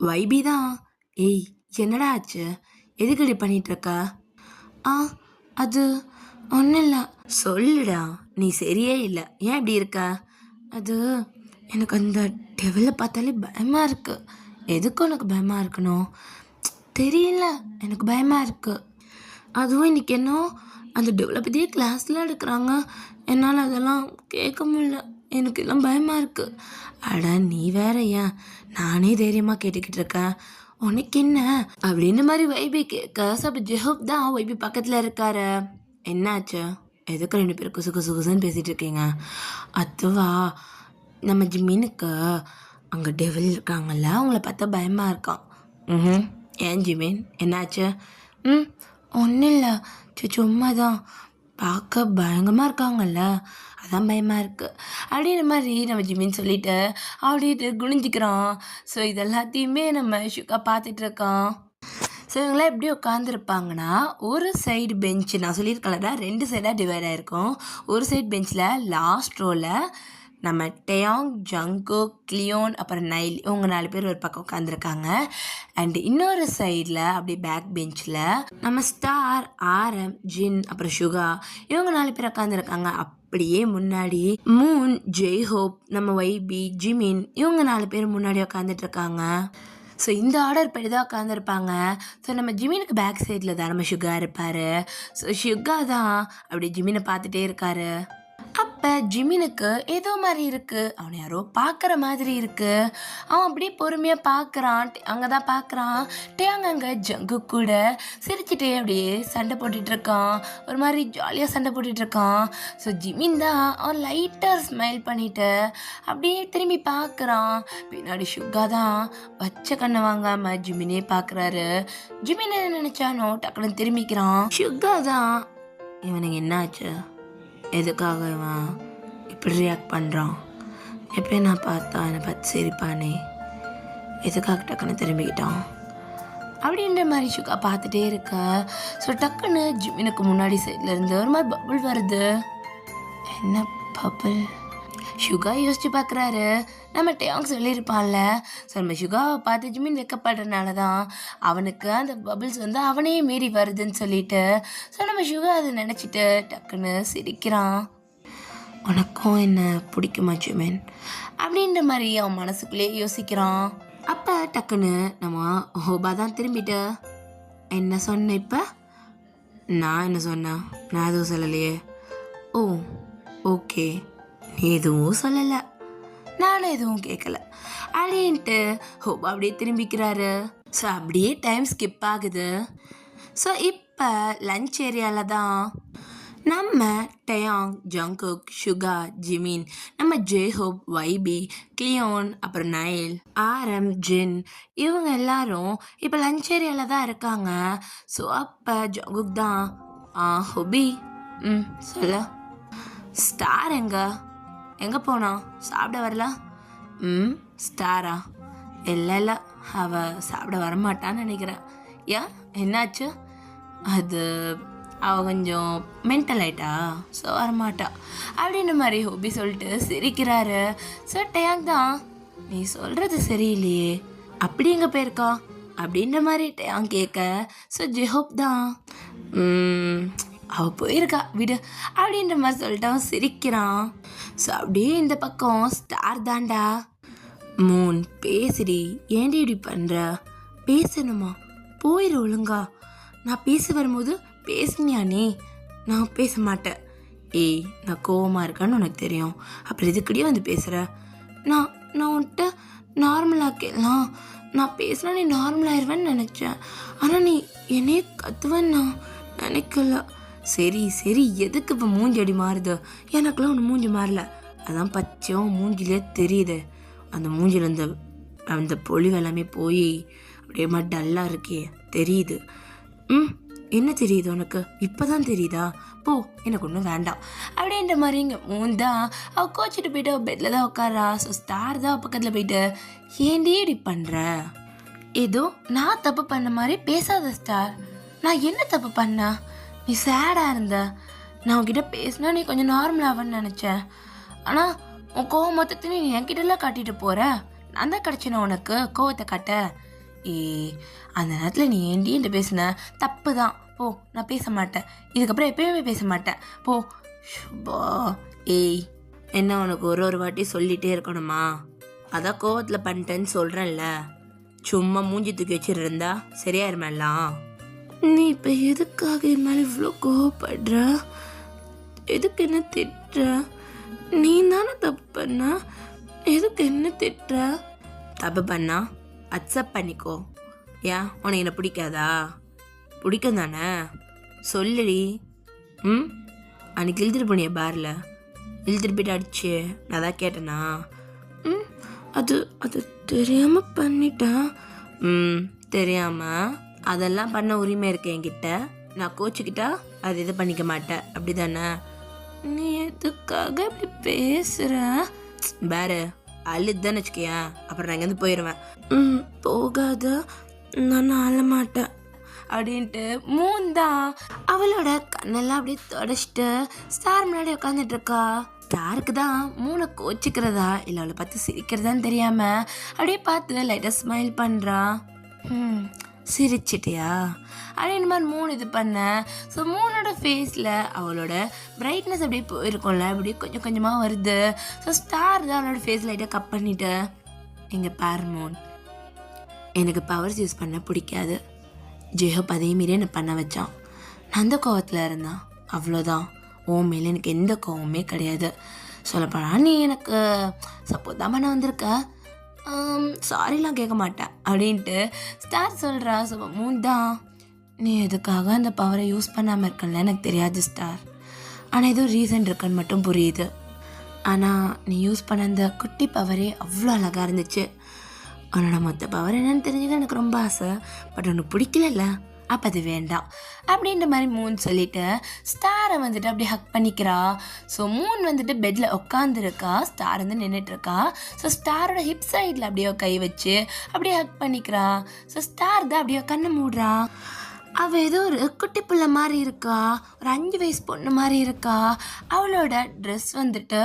வைபி தான், ஏய் என்னடா ஆச்சு, எதுக்கு இப்படி பண்ணிகிட்ருக்க? அது ஒன்றும் இல்லை. சொல்லுடா, நீ சரியே இல்லை, ஏன் இப்படி இருக்க? அது எனக்கு அந்த டெவலை பார்த்தாலே பயமாக இருக்குது. எதுக்கும் எனக்கு பயமாக இருக்கணும் தெரியல, எனக்கு பயமாக இருக்குது. அதுவும் இன்றைக்கி என்ன அந்த டெவலை பற்றியே கிளாஸ்லாம் எடுக்கிறாங்க. என்னால் அதெல்லாம் கேட்க முடியல, எனக்கு எல்லாம் பயமாக இருக்குது. அட நீ வேற, ஏன் நானே தைரியமாக கேட்டுக்கிட்டு இருக்கேன், உனக்கு என்ன அப்படின்னு மாதிரி வைபி கேட்க. அப்போ ஜெஹூப் தான் வைபி பக்கத்தில் இருக்காரு. என்னாச்சு, எதுக்கு ரெண்டு பேரும் குசு குசு குசுன்னு பேசிகிட்டு இருக்கீங்க? அதுவா, நம்ம ஜிமினுக்கு அங்கே டெவல் இருக்காங்கல்ல, அவங்கள பார்த்தா பயமாக இருக்கான். ஏன் ஜிமின் என்னாச்சு? ஒன்றும் இல்லை, சும்மா தான், பார்க்க பயங்கரமாக இருக்காங்கல்ல, அதான் பயமாக இருக்குது அப்படின்ற மாதிரி நம்ம ஜிமின் சொல்லிட்டு அப்படின்ட்டு குனிஞ்சிக்கிறான். ஸோ இது எல்லாத்தையுமே நம்ம சுகா பார்த்துட்ருக்கான். ஸோ இவங்களாம் எப்படி உட்காந்துருப்பாங்கன்னா, ஒரு சைடு பெஞ்சு, நான் சொல்லியிருக்கேன்டா 2 சைடாக டிவைட் ஆகிருக்கும். ஒரு சைடு பெஞ்சில் லாஸ்ட் ரோவில் நம்ம டேயாங், ஜங்குக், கிளியோன், அப்புறம் நைல், இவங்க 4 பேர் ஒரு பக்கம் உட்காந்துருக்காங்க. அண்டு இன்னொரு சைடில் அப்படியே பேக் பெஞ்சில் நம்ம ஸ்டார், ஆரம், ஜின், அப்புறம் சுகா, இவங்க 4 பேர் உட்காந்துருக்காங்க. அப்படியே முன்னாடி மூன், ஜெய்ஹோப், நம்ம வைபி, ஜிமின், இவங்க 4 பேர் முன்னாடி உட்காந்துட்ருக்காங்க. ஸோ இந்த ஆர்டர் படி தான் உட்காந்துருப்பாங்க. ஸோ நம்ம ஜிமினுக்கு பேக் சைடில் தான் நம்ம சுகா இருப்பார். ஸோ சுகா தான் அப்படி ஜிமினை பார்த்துட்டே இருக்காரு. அப்போ ஜிமினுக்கு ஏதோ மாதிரி இருக்குது, அவனை யாரோ பார்க்குற மாதிரி இருக்குது. அவன் அப்படியே பொறுமையாக பார்க்குறான். அங்கே தான் பார்க்குறான் டேங் அங்கே ஜங்கு கூட சிரிச்சுட்டே அப்படியே சண்டை போட்டுட்ருக்கான். ஒரு மாதிரி ஜாலியாக சண்டை போட்டுட்ருக்கான். ஸோ ஜிமின் தான் அவன் லைட்டாக ஸ்மைல் பண்ணிவிட்டு அப்படியே திரும்பி பார்க்குறான். பின்னாடி சுகா தான் வச்ச கண்ணை வாங்காமல் ஜிமினே பார்க்குறாரு. ஜிமின் என்ன நினச்சானோ டக்குன்னு திரும்பிக்கிறான். சுகா தான், இவனுக்கு என்னாச்சு, எதுக்காக இவன் இப்படி ரியாக்ட் பண்ணுறான், எப்போ நான் பார்த்தா என்னை பார்த்து சிரிப்பானே, எதுக்காக டக்குன்னு திரும்பிக்கிட்டான் அப்படின்ற மாதிரி சுகா பார்த்துட்டே இருக்க. ஸோ டக்குன்னு ஜிமினுக்கு முன்னாடி சைடில் இருந்து ஒரு மாதிரி பபுள் வருது. என்ன பபுள்? சுகா யோசிச்சு பார்க்குறாரு. நம்ம டேயாங் சொல்லியிருப்பான்ல, ஸோ நம்ம சுகாவை பார்த்து ஜிமின் வைக்கப்படுறதுனால தான் அவனுக்கு அந்த பபிள்ஸ் வந்து அவனையே மீறி வருதுன்னு சொல்லிட்டு. ஸோ நம்ம சுகா அதை நினச்சிட்டு டக்குன்னு சிரிக்கிறான். உனக்கும் என்ன பிடிக்குமா ஜிமின் அப்படின்ற மாதிரி அவன் மனசுக்குள்ளேயே யோசிக்கிறான். அப்போ டக்குன்னு நம்ம ஹோபா தான் திரும்பிட்டு, என்ன சொன்ன இப்போ? நான் என்ன சொன்னேன்? நான் எதுவும் சொல்லலையே. ஓ ஓகே, நீ எதுவும் சொல்லலை, நானும் எதுவும் கேட்கல அப்படின்ட்டு ஹோபா அப்படியே திரும்பிக்கிறாரு. ஸோ அப்படியே டைம் ஸ்கிப் ஆகுது. ஸோ இப்போ லஞ்ச் ஏரியாவில் தான் நம்ம டேயாங், ஜங்குக், சுகா, ஜிமின், நம்ம ஜேஹோப், வைபி, கிளியோன், அப்புறம் நைல், ஆரம், ஜின், இவங்க எல்லாரும் இப்போ லஞ்ச் ஏரியாவில் தான் இருக்காங்க. ஸோ அப்போ ஜங்குக் தான், ஹோபி சொல்ல, ஸ்டார் எங்கே போனா, சாப்பிட வரல? ஸ்டாரா? இல்லை அவள் சாப்பிட வரமாட்டான்னு நினைக்கிறேன். ஏன், என்னாச்சு? அது அவள் கொஞ்சம் மென்டல் ஆயிட்டா, ஸோ வரமாட்டா அப்படின்ற மாதிரி ஹோபி சொல்லிட்டு சிரிக்கிறாரு. ஸோ டேங் தான், நீ சொல்கிறது சரியில்லையே, அப்படி எங்கே போயிருக்கா அப்படின்ற மாதிரி டேங் கேட்க, ஸோ ஜெஹோப் தான் அவள் போயிருக்கா விடு அப்படின்ற மாதிரி சொல்லிட்டு அவன் சிரிக்கிறான். ஸோ அப்படியே இந்த பக்கம் ஸ்டார் தாண்டா, மூன் பேசுடி, ஏன்டி இப்படி பண்ணுற, பேசணுமா, போயிரு ஒழுங்கா, நான் பேச வரும்போது பேசுனியா நீ, நான் பேச மாட்டேன். ஏய் நான் கோவமாக இருக்கேன்னு உனக்கு தெரியும், அப்புறம் இதுக்கடியே வந்து பேசுகிற, நான் நான் உன்கிட்ட நார்மலாக்கலாம், நான் பேசினா நீ நார்மலாகிடுவேன்னு நினச்சேன், ஆனால் நீ என்னையே கத்துவேன்னு நான் நினைக்கல. சரி சரி, எதுக்கு இப்போ மூஞ்சி அடி மாறுது, எனக்குலாம் ஒன்று மூஞ்சி மாறல, அதான் பச்சையும் மூஞ்சிலே தெரியுது, அந்த மூஞ்சில் அந்த பொலிவு எல்லாமே போய் அப்படியே மாதிரி டல்லாக இருக்கே தெரியுது. என்ன தெரியுது உனக்கு, இப்போ தான் தெரியுதா, போ எனக்கு ஒன்றும் வேண்டாம் அப்படின்ற மாதிரி இங்கே மூந்தான் அவள் கோச்சிட்டு போயிட்டு அவள் பெட்டில் தான் உட்காரா. ஸோ ஸ்டார் தான் பக்கத்தில் போயிட்டு, ஏன்டி இப்படி பண்ணுற, ஏதோ நான் தப்பு பண்ண மாதிரி பேசாத ஸ்டார், நான் என்ன தப்பு பண்ணா, நீ சேடாக இருந்த, நான் உன்கிட்ட பேசினா நீ கொஞ்சம் நார்மலாகன்னு நினச்சேன், ஆனால் உன் கோவம் மொத்தத்தையும் நீ என்கிட்டலாம் காட்டிட்டு போகிற, நான் தான் கிடச்சின உனக்கு கோவத்தை காட்ட. அந்த நேரத்தில் நீ ஏண்டின்ட்டு பேசின தப்பு தான், போ நான் பேச மாட்டேன், இதுக்கப்புறம் எப்பயுமே பேச மாட்டேன், போ. ஷுபா ஏய், என்ன உனக்கு ஒரு வாட்டி சொல்லிகிட்டே இருக்கணுமா, அதான் கோவத்தில் பண்ணிட்டேன்னு சொல்கிறேன்ல, சும்மா மூஞ்சி தூக்கி வச்சுருந்தா சரியாயிருமெல்லாம். நீ இப்போ எதுக்காக என் மேலே இவ்வளோ கோவப்படுற, எதுக்கு என்ன திட்டுற, நீ தானே தப்பு பண்ண, எதுக்கு என்ன திட்டுற, தப்பு பண்ணா அக்செப்ட் பண்ணிக்கோ, ஏன் உனக்கு என்ன பிடிக்காதா, பிடிக்கும் தானே சொல்லுடி. அன்னைக்கு இழுத்துட்டு போனிய பாரில், இழுத்துட்டு போயிட்டு அடிச்சு நான் தான் கேட்டேனா, அது அது தெரியாமல் பண்ணிட்டேன். தெரியாமல் அதெல்லாம் பண்ண உரிமை இருக்கு என்கிட்ட, நான் கோச்சிக்கிட்டா அது இது பண்ணிக்க மாட்டேன் அப்படி தானே, நீ எதுக்காக இப்படி பேசுகிற, வேறு அழுதுதான்னு வச்சுக்கேன், அப்புறம் நான் இங்கேருந்து போயிடுவேன். போகாத, நான் அழமாட்டேன் அப்படின்ட்டு மூந்தா அவளோட கண்ணெல்லாம் அப்படியே தொடச்சிட்டு ஸ்டார் முன்னாடி உட்காந்துட்டு இருக்கா. ஸ்டாருக்கு தான் மூணை கோச்சிக்கிறதா இல்லை அவளை பார்த்து சிரிக்கிறதான்னு தெரியாமல் அப்படியே பார்த்து லைட்டாக ஸ்மைல் பண்ணுறா. சிரிச்சிட்டியா அப்படின்னு மாதிரி மூணு இது பண்ண. ஸோ மூணோட ஃபேஸில் அவளோட பிரைட்னஸ் அப்படியே போயிருக்கோம்ல, அப்படியே கொஞ்சம் கொஞ்சமாக வருது. ஸோ ஸ்டார் தான் அவளோட ஃபேஸ் லைட்டாக கட் பண்ணிட்டு, எங்கள் பேர் மூன், எனக்கு பவர்ஸ் யூஸ் பண்ண பிடிக்காது, ஜெஹப் அதே மாரி என்னை பண்ண வச்சான், நான் அந்த கோவத்தில் இருந்தான், அவ்வளோதான், உன் மேலே எனக்கு எந்த கோவமே கிடையாது, சொல்லப்போனால் நீ எனக்கு சப்போர்ட் தான் பண்ண வந்திருக்க, சாரிலாம் கேட்க மாட்டேன் அப்படின்ட்டு ஸ்டார் சொல்கிறா. ஸோ மூன் தான், நீ எதுக்காக அந்த பவரை யூஸ் பண்ணாமல் இருக்கல எனக்கு தெரியாது ஸ்டார், ஆனால் ஏதோ ரீசன் இருக்குன்னு மட்டும் புரியுது, ஆனால் நீ யூஸ் பண்ண அந்த குட்டி பவரே அவ்வளோ அழகாக இருந்துச்சு, உன்னோட மொத்த பவர் என்னன்னு தெரிஞ்சுக்க எனக்கு ரொம்ப ஆசை, பட் உனக்கு பிடிக்கலல்ல, அப்போ அது வேண்டாம் அப்படின்ற மாதிரி மூன் சொல்லிட்டு ஸ்டாரை வந்துட்டு அப்படியே ஹக் பண்ணிக்கிறா. ஸோ மூன் வந்துட்டு பெட்டில் உட்காந்துருக்கா, ஸ்டார் வந்து நின்றுட்டுருக்கா. ஸோ ஸ்டாரோட ஹிப் சைடில் அப்படியே கை வச்சு அப்படியே ஹக் பண்ணிக்கிறா. ஸோ ஸ்டார் தான் அப்படியே கண்ணை மூடுறா. அவள் ஏதோ ஒரு குட்டி பிள்ளை மாதிரி இருக்கா, ஒரு 5 வயசு பொண்ணு மாதிரி இருக்கா. அவளோட ட்ரெஸ் வந்துட்டு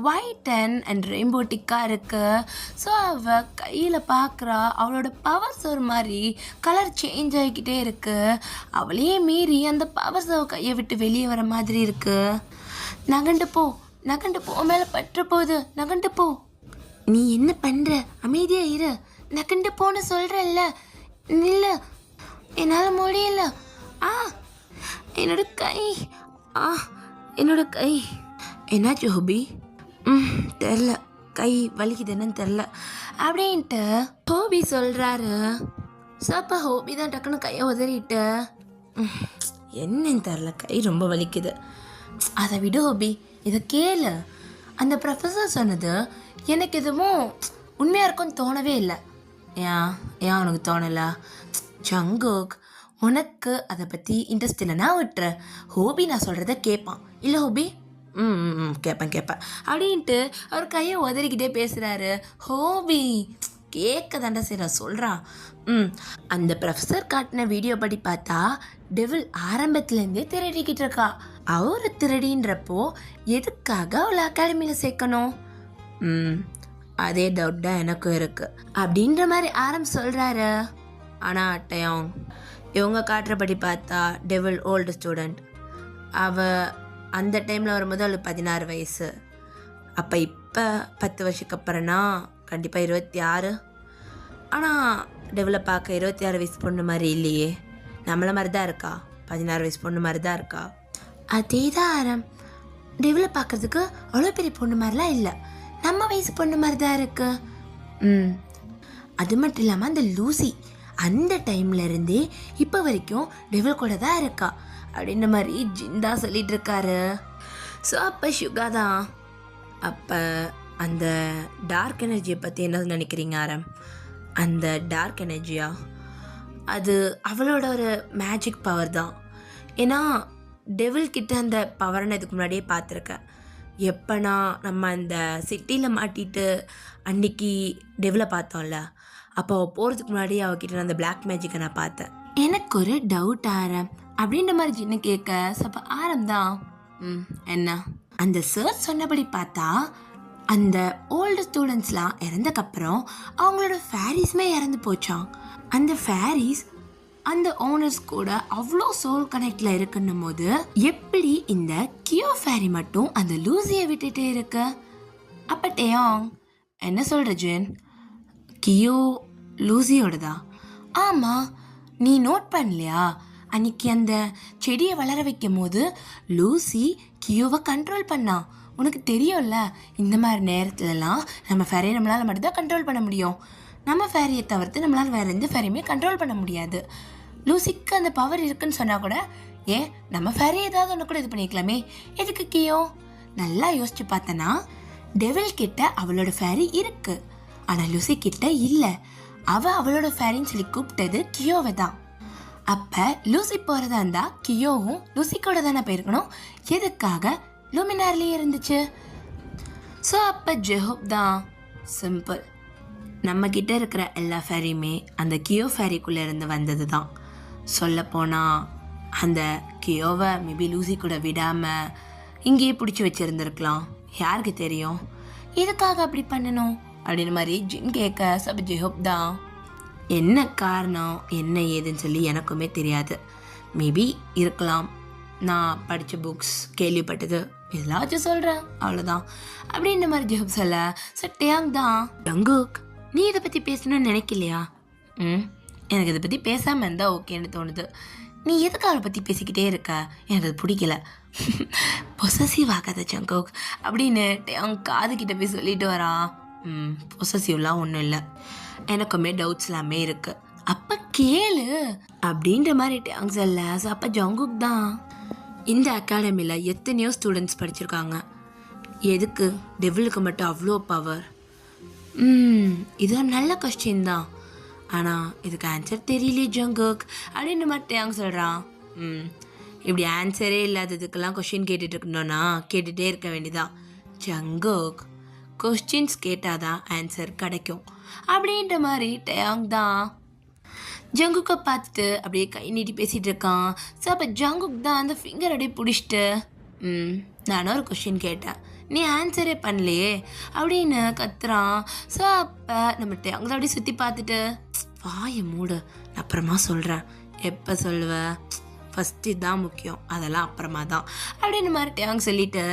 ஒயிட் அண்ட் ரெயின்போ டிக்காக இருக்குது. ஸோ அவள் கையில் பார்க்குறா, அவளோட பவர்ஸ் ஒரு மாதிரி கலர் சேஞ்ச் ஆகிக்கிட்டே இருக்குது. அவளையே மீறி அந்த பவர்ஸ் அவள் கையை விட்டு வெளியே வர மாதிரி இருக்குது. நகண்டு போ, நகண்டு போ, மேலே பற்ற போகுது, நகண்டு போ. நீ என்ன பண்ணுற, அமைதியாக இரு, நகண்டு போன்னு சொல்கிறல்ல, நில்லு, என்னால் முடியல, என்னோட கை, என்னோட கை, என்னாச்சு ஹோபி, தெரில, கை வலிக்குது என்னன்னு தெரில அப்படின்ட்டு ஹோபி சொல்கிறாரு. ஸோ அப்போ ஹோபி தான் டக்குன்னு கையை உதறிட்டு, என்னன்னு தெரில, கை ரொம்ப வலிக்குது, அதை விடு ஹோபி, இதை கேளு, அந்த ப்ரொஃபஸர் சொன்னது எனக்கு எதுவும் உண்மையாக இருக்கும்னு தோணவே இல்லை. ஏன் உனக்கு தோணலை, ஜங்குக், உனக்கு அதை பற்றி இன்ட்ரெஸ்ட் இல்லைன்னா விட்டுற, ஹோபி நான் சொல்கிறத கேட்பான் இல்லை ஹோபி, கேட்பேன் அப்படின்ட்டு அவர் கையை உதறிக்கிட்டே பேசுகிறாரு. ஹோபி கேட்க தாண்டா சரி சொல்கிறான். அந்த ப்ரொஃபஸர் காட்டின வீடியோ படி பார்த்தா டெவில் ஆரம்பத்துலேருந்தே திருடிக்கிட்டு இருக்கா. அவரு திருடின்றப்போ எதுக்காக அவளை அகாடமியில் சேர்க்கணும்? அதே டவுட் தான் எனக்கும் இருக்குது அப்படின்ற மாதிரி சொல்கிறாரு. ஆனால் டயாங் இவங்க காட்டுறபடி பார்த்தா டெவில் ஓல்டு ஸ்டூடெண்ட். அந்த டைமில் வரும்போது அவளுக்கு 16 வயசு. அப்போ இப்போ 10 வருஷத்துக்கு அப்புறம்னா கண்டிப்பாக 26. ஆனால் டெவலை பார்க்க 26 வயசு பொண்ணு மாதிரி இல்லையே, நம்மளை மாதிரி தான் இருக்கா, 16 வயசு பொண்ணு மாதிரி தான் இருக்கா. அதே தான் ஆரம், டெவலை பார்க்கறதுக்கு அவ்வளோ பெரிய பொண்ணு மாதிரிலாம் இல்லை, நம்ம வயசு பொண்ணு மாதிரி தான் இருக்கு. அது மட்டும் இல்லாமல் அந்த லூசி அந்த டைம்லேருந்தே இப்போ வரைக்கும் டெவல் கூட தான் இருக்கா அப்படின்ற மாதிரி ஜிந்தா சொல்லிட்டு இருக்காரு. ஸோ அப்போ சுகா தான். அப்போ அந்த டார்க் எனர்ஜியை பற்றி என்ன நினைக்கிறீங்க ஆரம்? அந்த டார்க் எனர்ஜியா, அது அவளோட ஒரு மேஜிக் பவர் தான். ஏன்னா டெவில்கிட்ட அந்த பவரை நான் இதுக்கு முன்னாடியே பார்த்துருக்கேன். எப்போனா நம்ம அந்த சிட்டியில் மாட்டிட்டு அன்னைக்கு டெவிலை பார்த்தோம்ல, அப்போ அவள் போகிறதுக்கு முன்னாடி அவகிட்ட அந்த பிளாக் மேஜிக்கை நான் பார்த்தேன். எனக்கு ஒரு டவுட் ஆரம் அப்படின்ற மாதிரி சின்ன கேட்க சப்போ ஆரம் தான். என்ன அந்த சார் சொன்னபடி பார்த்தா அந்த ஓல்டு ஸ்டூடெண்ட்ஸ்லாம் இறந்தக்கப்புறம் அவங்களோட ஃபேரிஸுமே இறந்து போச்சான். அந்த ஃபேரிஸ் அந்த ஓனர்ஸ் கூட அவ்வளோ சோல் கனெக்டில் இருக்குன்னும் போது எப்படி இந்த கியோ ஃபேரி மட்டும் அந்த லூசியை விட்டுட்டே இருக்கு? அப்போ டேயாங் என்ன சொல்கிற ஜென்? கியோ லூசியோடதா? ஆமாம், நீ நோட் பண்ணலையா? அன்னைக்கு அந்த செடியை வளர வைக்கும் போது லூசி கியோவை கண்ட்ரோல் பண்ணா. உனக்கு தெரியும்ல, இந்த மாதிரி நேரத்துலலாம் நம்ம ஃபேரியை நம்மளால் மட்டும்தான் கண்ட்ரோல் பண்ண முடியும். நம்ம ஃபேரியை தவிர்த்து நம்மளால் வேறு எந்த ஃபேரியுமே கண்ட்ரோல் பண்ண முடியாது. லூசிக்கு அந்த பவர் இருக்குன்னு சொன்னால் கூட ஏன் நம்ம ஃபேரியை ஏதாவது ஒன்று கூட இது பண்ணிக்கலாமே, எதுக்கு கியோ? நல்லா யோசிச்சு பார்த்தனா டெவில் கிட்ட அவளோட ஃபேரி இருக்கு, ஆனால் லூசி கிட்ட இல்லை. அவளோட ஃபேரின்னு சொல்லி கூப்பிட்டது கியோவை தான். அப்போ லூசி போகிறதா இருந்தால் கியோவும் லூசி கூட தானே போயிருக்கணும். எதுக்காக லூமினார்லேயே இருந்துச்சு? ஸோ அப்போ ஜெஹோப் தான். சிம்பிள், நம்மக்கிட்ட இருக்கிற எல்லா ஃபேரியுமே அந்த கியோ ஃபேரிக்குள்ளே இருந்து வந்தது தான். சொல்லப்போனால் அந்த கியோவை மேபி லூசி கூட விடாமல் இங்கேயே பிடிச்சி வச்சுருந்துருக்கலாம், யாருக்கு தெரியும்? எதுக்காக அப்படி பண்ணணும் அப்படின்னு மாதிரி ஜின் கேட்க சப் ஜெஹோப் தான். என்ன காரணம் என்ன ஏதுன்னு சொல்லி எனக்குமே தெரியாது, மேபி இருக்கலாம், நான் படித்த புக்ஸ் கேள்விப்பட்டது எல்லாச்சும் சொல்கிறேன் அவ்வளோதான் அப்படின்ற மாதிரி ஜெஹோப் சொல்ல. டேயாங் தான், ஜங்குக் நீ இதை பற்றி பேசணும்னு நினைக்கலையா? எனக்கு இதை பற்றி பேசாமல் இருந்தால் ஓகேன்னு தோணுது. நீ எதுக்கு அவளை பற்றி பேசிக்கிட்டே இருக்க? எனக்கு அது பிடிக்கல. பொசசிவ் ஆகாத ஜங்குக் அப்படின்னு டேயாங் காதுகிட்ட போய் சொல்லிட்டு வரான். பொசசிவ்லாம் ஒன்றும் இல்லை, எனக்குமே டவுட்ஸ் எல்லாமே இருக்குது. அப்போ கேளு அப்படின்ற மாதிரி டேயாங் சொல்ல. அப்போ ஜங்குக் தான், இந்த அகாடமியில் எத்தனையோ ஸ்டூடெண்ட்ஸ் படிச்சிருக்காங்க, எதுக்கு டெவிலுக்கு மட்டும் அவ்வளோ பவர்? இது ஒரு நல்ல கொஸ்டின் தான், ஆனால் இதுக்கு ஆன்சர் தெரியலையே ஜங்குக் அப்படின்னு மாதிரி டேயாங் சொல்கிறான். இப்படி ஆன்சரே இல்லாததுக்கெல்லாம் கொஸ்டின் கேட்டுட்டு இருக்கணும்னா கேட்டுகிட்டே இருக்க வேண்டியதான். ஜங்குக் கொஸ்டின்ஸ் கேட்டால் தான் ஆன்சர் கிடைக்கும் அப்படின்ற மாதிரி டேயாங் தான் ஜங்குக்கை பார்த்துட்டு அப்படியே கை நீட்டி பேசிகிட்டு இருக்கான். ஸோ அப்போ ஜங்குக் தான் அந்த ஃபிங்கர் அப்படியே பிடிச்சிட்டு நானும் ஒரு கொஸ்டின் கேட்டேன், நீ ஆன்சரே பண்ணலையே அப்படின்னு கத்துறான். ஸோ அப்போ நம்ம டேயாங் தான் அப்படியே சுற்றி பார்த்துட்டு, வாயை மூடு, நான் அப்புறமா சொல்கிறேன். எப்போ சொல்லுவேன்? ஃபஸ்ட்டு இதுதான் முக்கியம், அதெல்லாம் அப்புறமா தான் அப்படின்னு மாதிரி டேயாங் சொல்லிட்டு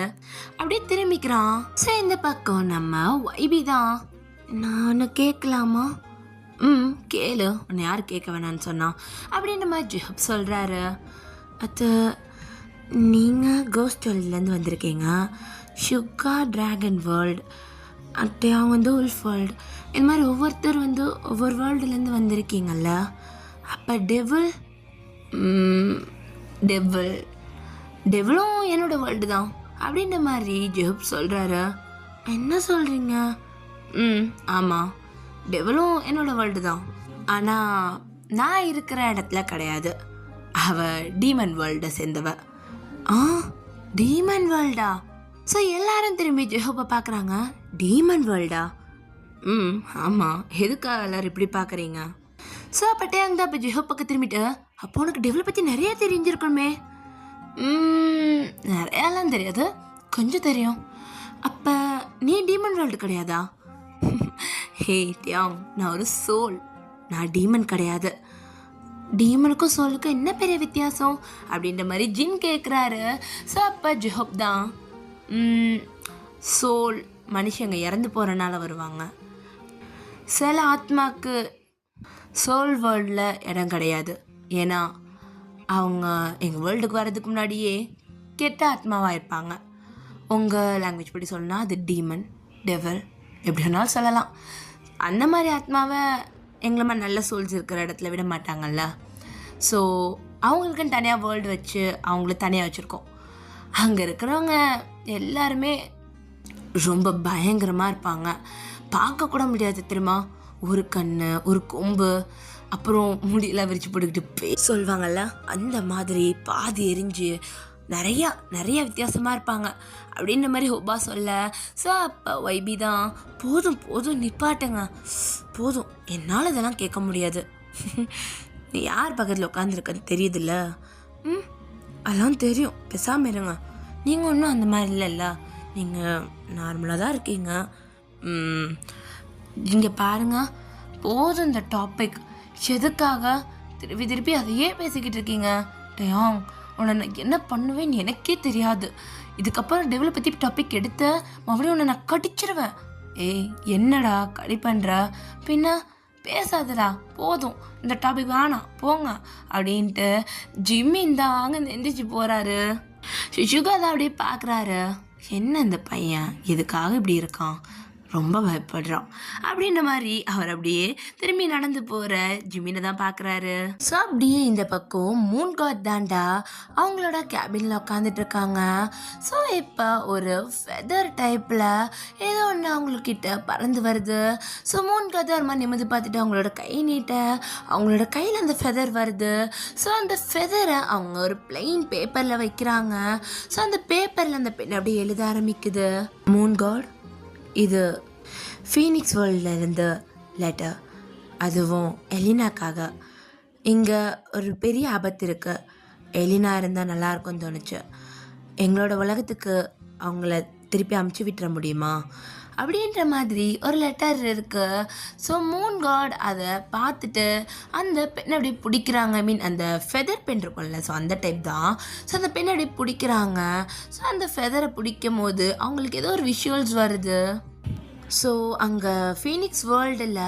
அப்படியே திரும்பிக்கிறான். ஸோ இந்த பக்கம் நம்ம வைபி தான். நான் கேட்கலாமா? கேளு, உன்னை யார் கேட்க வேணான்னு சொன்னான் அப்படின்ற மாதிரி ஜெஹப் சொல்கிறாரு. அது நீங்கள் கோஸ்ட் வேர்ல்ட்லேருந்து வந்திருக்கீங்க, சுகா ட்ராகன் வேர்ல்டு, அவங்க வந்து உல்ஃப் வேர்ல்டு, இந்த மாதிரி ஒவ்வொருத்தர் வந்து ஒவ்வொரு வேர்ல்டுலேருந்து வந்திருக்கீங்கல்ல. அப்போ டெவிலும் என்னோட வேர்ல்டு தான் அப்படின்ற மாதிரி ஜெஹப் சொல்கிறாரு. என்ன சொல்கிறீங்க? ஆமாம், டெவிலும் என்னோட வேர்ல்டு தான், ஆனால் நான் இருக்கிற இடத்துல கிடையாது, அவள் டீமன் வேர்ல்டை சேர்ந்தவ. டீமன் வேர்ல்டா? ஸோ எல்லாரும் திரும்பி ஜெஹோப்பை பார்க்குறாங்க. டீமன் வேர்ல்டா? ம் ஆமாம், எதுக்காக எல்லாரும் இப்படி பார்க்குறீங்க? ஸோ அப்போ டேங் தான் இப்போ ஜிஹோ பக்கம் திரும்பிட்டு, அப்போ உனக்கு டெவலை பற்றி நிறைய தெரிஞ்சிருக்கணுமே. நிறையாலாம் தெரியாது, கொஞ்சம் தெரியும். அப்போ நீ டீமன் வேர்ல்டு கிடையாதா? ஹே டியாங், நான் ஒரு சோல், நான் டீமன் கிடையாது. டீமனுக்கும் சோலுக்கும் என்ன பெரிய வித்தியாசம் அப்படின்ற மாதிரி ஜின் கேட்குறாரு. ஸோ அப்போ ஜிஹோப் தான், சோல் மனுஷங்க இறந்து போகிறனால வருவாங்க. சில ஆத்மாக்கு சோல் வேர்ல்டில் இடம் கிடையாது. ஏன்னா அவங்க எங்கள் வேர்ல்டுக்கு வர்றதுக்கு முன்னாடியே கெட்ட ஆத்மாவாக இருப்பாங்க. உங்கள் லாங்குவேஜ் படி சொல்லணும்னா அது டீமன், டெவல், எப்படி வேணாலும் சொல்லலாம். அந்த மாதிரி ஆத்மாவை எங்களை மாதிரி நல்ல சோல்ஸ் இருக்கிற இடத்துல விட மாட்டாங்கல்ல. ஸோ அவங்களுக்குன்னு தனியாக வேர்ல்டு வச்சு அவங்கள தனியாக வச்சுருக்கோம். அங்கே இருக்கிறவங்க எல்லாருமே ரொம்ப பயங்கரமாக இருப்பாங்க. பார்க்கக்கூட முடியாது தெரியுமா, ஒரு கண், ஒரு கொம்பு, அப்புறம் முடியெல்லாம் விரிச்சு போட்டுக்கிட்டு சொல்லுவாங்கள்ல, அந்த மாதிரி பாதி எரிஞ்சு நிறையா நிறைய வித்தியாசமாக இருப்பாங்க அப்படின்ற மாதிரி ஹோபா சொல்ல. ஸோ அப்போ வைபி தான், போதும் போதும் நிப்பாட்டுங்க, போதும், என்னால் இதெல்லாம் கேட்க முடியாது. நீ யார் பக்கத்தில் உட்காந்துருக்கன்னு தெரியுதுல்ல? அதெல்லாம் தெரியும், பேசாமல் இருங்க. நீங்கள் ஒன்றும் அந்த மாதிரி இல்லைல்ல, நீங்கள் நார்மலாக தான் இருக்கீங்க. இங்கே பாருங்க, போதும் இந்த டாபிக். எதுக்காக திருப்பி திருப்பி அதையே பேசிக்கிட்டு இருக்கீங்க? டயாங், உன்னை நான் என்ன பண்ணுவேன்னு எனக்கே தெரியாது. இதுக்கப்புறம் டெவலை பற்றி டாபிக் எடுத்த மறுபடியும் உன்னை நான் கடிச்சிருவேன். ஏய் என்னடா கடி பண்ணுற? பின்ன பேசாதடா, போதும், இந்த டாபிக் வேணாம், போங்க அப்படின்ட்டு ஜிம்மின் தான் அங்கே எந்திரிச்சு போகிறாரு. சுஷுகா தான் அப்படியே பார்க்குறாரு, என்ன இந்த பையன் எதுக்காக இப்படி இருக்கான், ரொம்ப பயப்படுறான் அப்படின்ற மாதிரி அவர் அப்படியே திரும்பி நடந்து போகிற ஜிம்மினை தான் பார்க்குறாரு. ஸோ அப்படியே இந்த பக்கம் மூன் காட் தாண்டா அவங்களோட கேபினில் உட்காந்துட்டு இருக்காங்க. ஸோ இப்போ ஒரு ஃபெதர் டைப்பில் ஏதோ ஒன்று அவங்கக்கிட்ட பறந்து வருது. ஸோ மூன் காட் ஒரு மாதிரி நிமிந்து பார்த்துட்டு அவங்களோட கை நீட்ட அவங்களோட கையில் அந்த ஃபெதர் வருது. ஸோ அந்த ஃபெதரை அவங்க ஒரு பிளெயின் பேப்பரில் வைக்கிறாங்க. ஸோ அந்த பேப்பரில் அந்த பெண் அப்படியே எழுத ஆரம்பிக்குது. மூன் காட், இது ஃபீனிக்ஸ் வேர்ல்ட்லேருந்து லெட்டர், அதுவும் எலினாக்காக. இங்கே ஒரு பெரிய ஆபத்து இருக்குது, எலினா இருந்தால் நல்லாயிருக்கும்னு தோணுச்சு. எங்களோட உலகத்துக்கு அவங்கள திருப்பி அமுச்சு விட்டுற முடியுமா அப்படின்ற மாதிரி ஒரு லெட்டர் இருக்குது. ஸோ மூன் காட் அதை பார்த்துட்டு அந்த பெண்ணை அப்படி பிடிக்கிறாங்க. அந்த ஃபெதர் பென் இருக்கும்ல, ஸோ அந்த டைப் தான். ஸோ அந்த பெண்ணை அப்படி பிடிக்கிறாங்க. ஸோ அந்த ஃபெதரை பிடிக்கும் போது அவங்களுக்கு ஏதோ ஒரு விஷுவல்ஸ் வருது. ஸோ அங்கே ஃபீனிக்ஸ் வேர்ல்டில்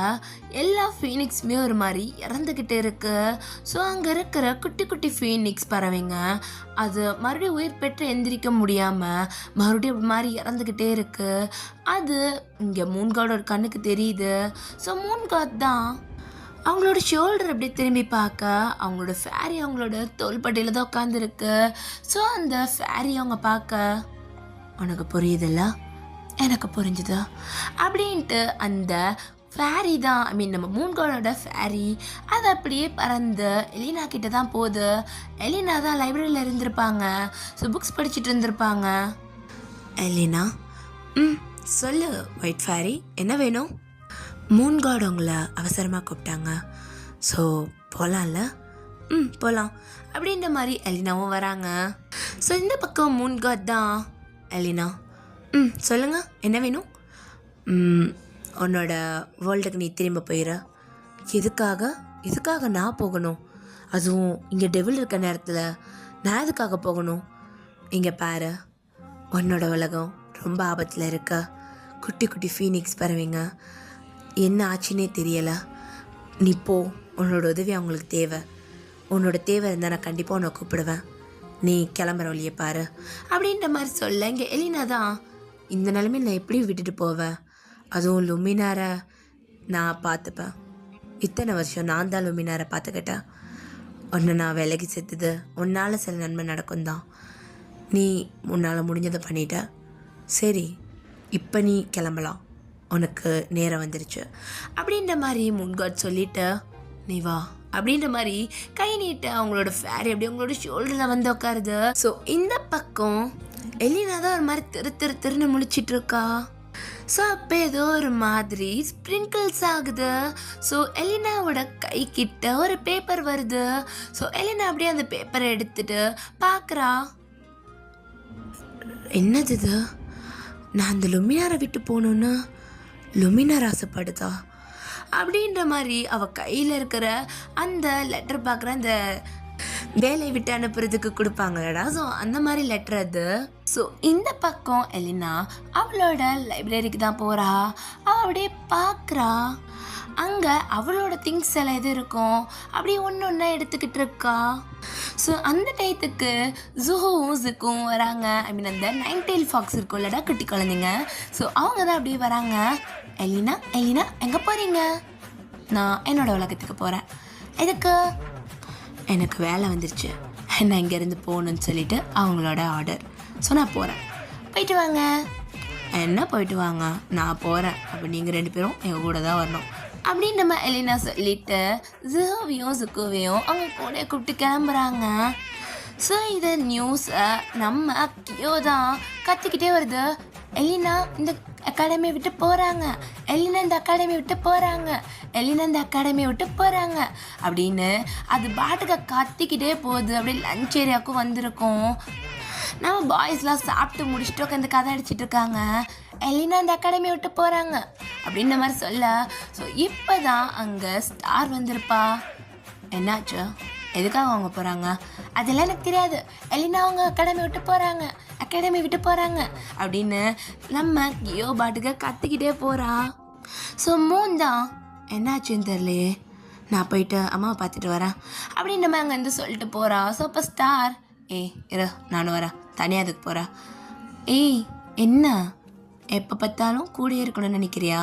எல்லா ஃபீனிக்ஸுமே ஒரு மாதிரி இறந்துக்கிட்டே இருக்குது. ஸோ அங்கே இருக்கிற குட்டி குட்டி ஃபீனிக்ஸ் பறவைங்க அது மறுபடியும் உயிர் பெற்று எந்திரிக்க முடியாமல் மறுபடியும் அப்படி மாதிரி இறந்துக்கிட்டே இருக்குது. அது இங்கே மூன்காடோட கண்ணுக்கு தெரியுது. ஸோ மூன்காட் தான் அவங்களோட ஷோல்டர் அப்படியே திரும்பி பார்க்க அவங்களோட ஃபேரி அவங்களோட தோள்பட்டையில் தான் உட்காந்துருக்கு. ஸோ அந்த ஃபேரி அவங்க பார்க்க, உனக்கு புரியுதில்ல, எனக்கு புரிஞ்சுதா அப்படின்ட்டு அந்த ஃபேரி தான், நம்ம மூன்காடோட ஃபேரி அது அப்படியே பறந்து எலினா கிட்ட தான் போகுது. எலினா தான் லைப்ரரியில் இருந்திருப்பாங்க. ஸோ புக்ஸ் படிச்சுட்டு இருந்திருப்பாங்க. எலினா, சொல்லு ஒயிட் ஃபேரி, என்ன வேணும்? மூன்காட் உங்களை அவசரமாக கூப்பிட்டாங்க, ஸோ போகலாம்ல? போகலாம் அப்படின்ற மாதிரி எலினாவும் வராங்க. ஸோ இந்த பக்கம் மூன்காட் தான், எலினா சொல்லுங்க, என்ன வேணும்? உன்னோட வேர்ல்டுக்கு நீ திரும்ப போயிட. எதுக்காக நான் போகணும்? அதுவும் இங்கே டெவில் இருக்க நேரத்தில் நான் எதுக்காக போகணும்? இங்கே பாரு, உன்னோட உலகம் ரொம்ப ஆபத்தில் இருக்க. குட்டி குட்டி ஃபீனிக்ஸ் பறவைங்க, என்ன ஆச்சுன்னே தெரியலை. நீ போ, உன்னோட உதவி அவங்களுக்கு தேவை. உன்னோட தேவை இருந்தால் நான் கண்டிப்பாக உன்னை கூப்பிடுவேன். நீ கிளம்புற வழியை பாரு அப்படின்ற மாதிரி சொல்ல, இங்கே எலினா தான், இந்த நிலைமையில் நான் எப்படி விட்டுட்டு போவேன்? அதுவும் லுமினாரை நான் பார்த்துப்பேன். இத்தனை வருஷம் நான் தான் லுமினாரை பார்த்துக்கிட்டேன். உன்னை நான் விலகி செத்துது உன்னால் சில நன்மை நடக்கும் தான். நீ உன்னால் முடிஞ்சதை பண்ணிட்ட. சரி, இப்போ நீ கிளம்பலாம், உனக்கு நேரம் வந்துருச்சு அப்படின்ற மாதிரி மூன்காட் சொல்லிட்டு நீ வா அப்படின்ற மாதிரி கை நீட்ட அவங்களோட ஃபேரி அப்படி அவங்களோட ஷோல்டரில் வந்து உட்காருது. ஸோ இந்த பக்கம் எலினா தான் ஒரு மாதிரி திருன்னு முழிச்சிட்டு இருக்கா. ஸோ அப்போ ஏதோ ஒரு மாதிரி ஸ்ப்ரிங்கிள்ஸ் ஆகுது. ஸோ எலினாவோட கை கிட்ட ஒரு பேப்பர் வருது. ஸோ எலினா அப்படியே அந்த பேப்பரை எடுத்துட்டு பார்க்குறா. என்னது இது? நான் அந்த லுமினாரை விட்டு போகணுன்னு லுமினார் ஆசைப்படுதா அப்படின்ற மாதிரி அவள் கையில் இருக்கிற அந்த லெட்டர் பார்க்குற அந்த வேலையை விட்டு அனுப்புறதுக்கு கொடுப்பாங்களடா. ஸோ அந்த மாதிரி லெட்டர் அது. ஸோ இந்த பக்கம் எலினா அவளோட லைப்ரரிக்கு தான் போகிறா. அவள் அப்படியே பார்க்குறா. அங்கே அவளோட திங்ஸ் எல்லாம் எது இருக்கும் அப்படியே ஒன்று ஒன்றா எடுத்துக்கிட்டு இருக்கா. ஸோ அந்த டயத்துக்கு ஜுஹுவும் ஜிக்கும் வராங்க. ஐ மீன் அந்த 9 tail fox இருக்கும் இல்லடா குட்டி குழந்தைங்க. ஸோ அவங்க தான் அப்படியே வராங்க. எலினா எலினா எங்கே போகிறீங்க? நான் என்னோட உலகத்துக்கு போகிறேன். எதுக்கு? எனக்கு வேலை வந்துருச்சு, நான் இங்கேருந்து போகணுன்னு சொல்லிட்டு அவங்களோட ஆர்டர். ஸோ நான் போகிறேன். போயிட்டு வாங்க. என்ன போயிட்டு வாங்க? நான் போகிறேன். அப்போ நீங்கள் 2 பேரும் எங்கள் கூட தான் வரணும் அப்படின்னு நம்ம எலினா சொல்லிட்டு ஜுஹுவையும் ஜுக்குவையும் அவங்க கூட கூப்பிட்டு கிளம்புறாங்க. ஸோ இதை நியூஸை நம்ம கியோ தான் கற்றுக்கிட்டே வருது. எலினா இந்த அகாடமியை விட்டு போகிறாங்க, எலினா இந்த அகாடமியை விட்டு போகிறாங்க, எலினா இந்த அகாடமியை விட்டு போகிறாங்க அப்படின்னு அது பாட்டுக்கு கத்திக்கிட்டே போகுது. அப்படியே லஞ்ச் ஏரியாவுக்கும் வந்திருக்கோம். நம்ம பாய்ஸ்லாம் சாப்பிட்டு முடிச்சுட்டு உட்காந்து கதை அடிச்சிட்டு இருக்காங்க. எலினா இந்த அகாடமியை விட்டு போகிறாங்க அப்படின்ற மாதிரி சொல்ல. ஸோ இப்போ தான் அங்கே ஸ்டார் வந்திருப்பா. என்னாச்சு? எதுக்காக அவங்க போகிறாங்க? அதெல்லாம் எனக்கு தெரியாது. எலினா அவங்க அகாடமி விட்டு போகிறாங்க அப்படின்னு நம்ம கியோ பாட்டுக்கு கத்திக்கிட்டே போகிறா. ஸோ தான் என்னாச்சுன்னு தெரியலையே, நான் போயிட்டு அம்மாவை பார்த்துட்டு வரேன் அப்படின்னு நம்ம அங்கேருந்து சொல்லிட்டு போகிறா. ஸோ அப்போ ஸ்டார் இரு நானும் வரேன், தனியாக அதுக்கு போகிறேன். என்ன எப்போ பார்த்தாலும் கூட இருக்கணும்னு நினைக்கிறியா?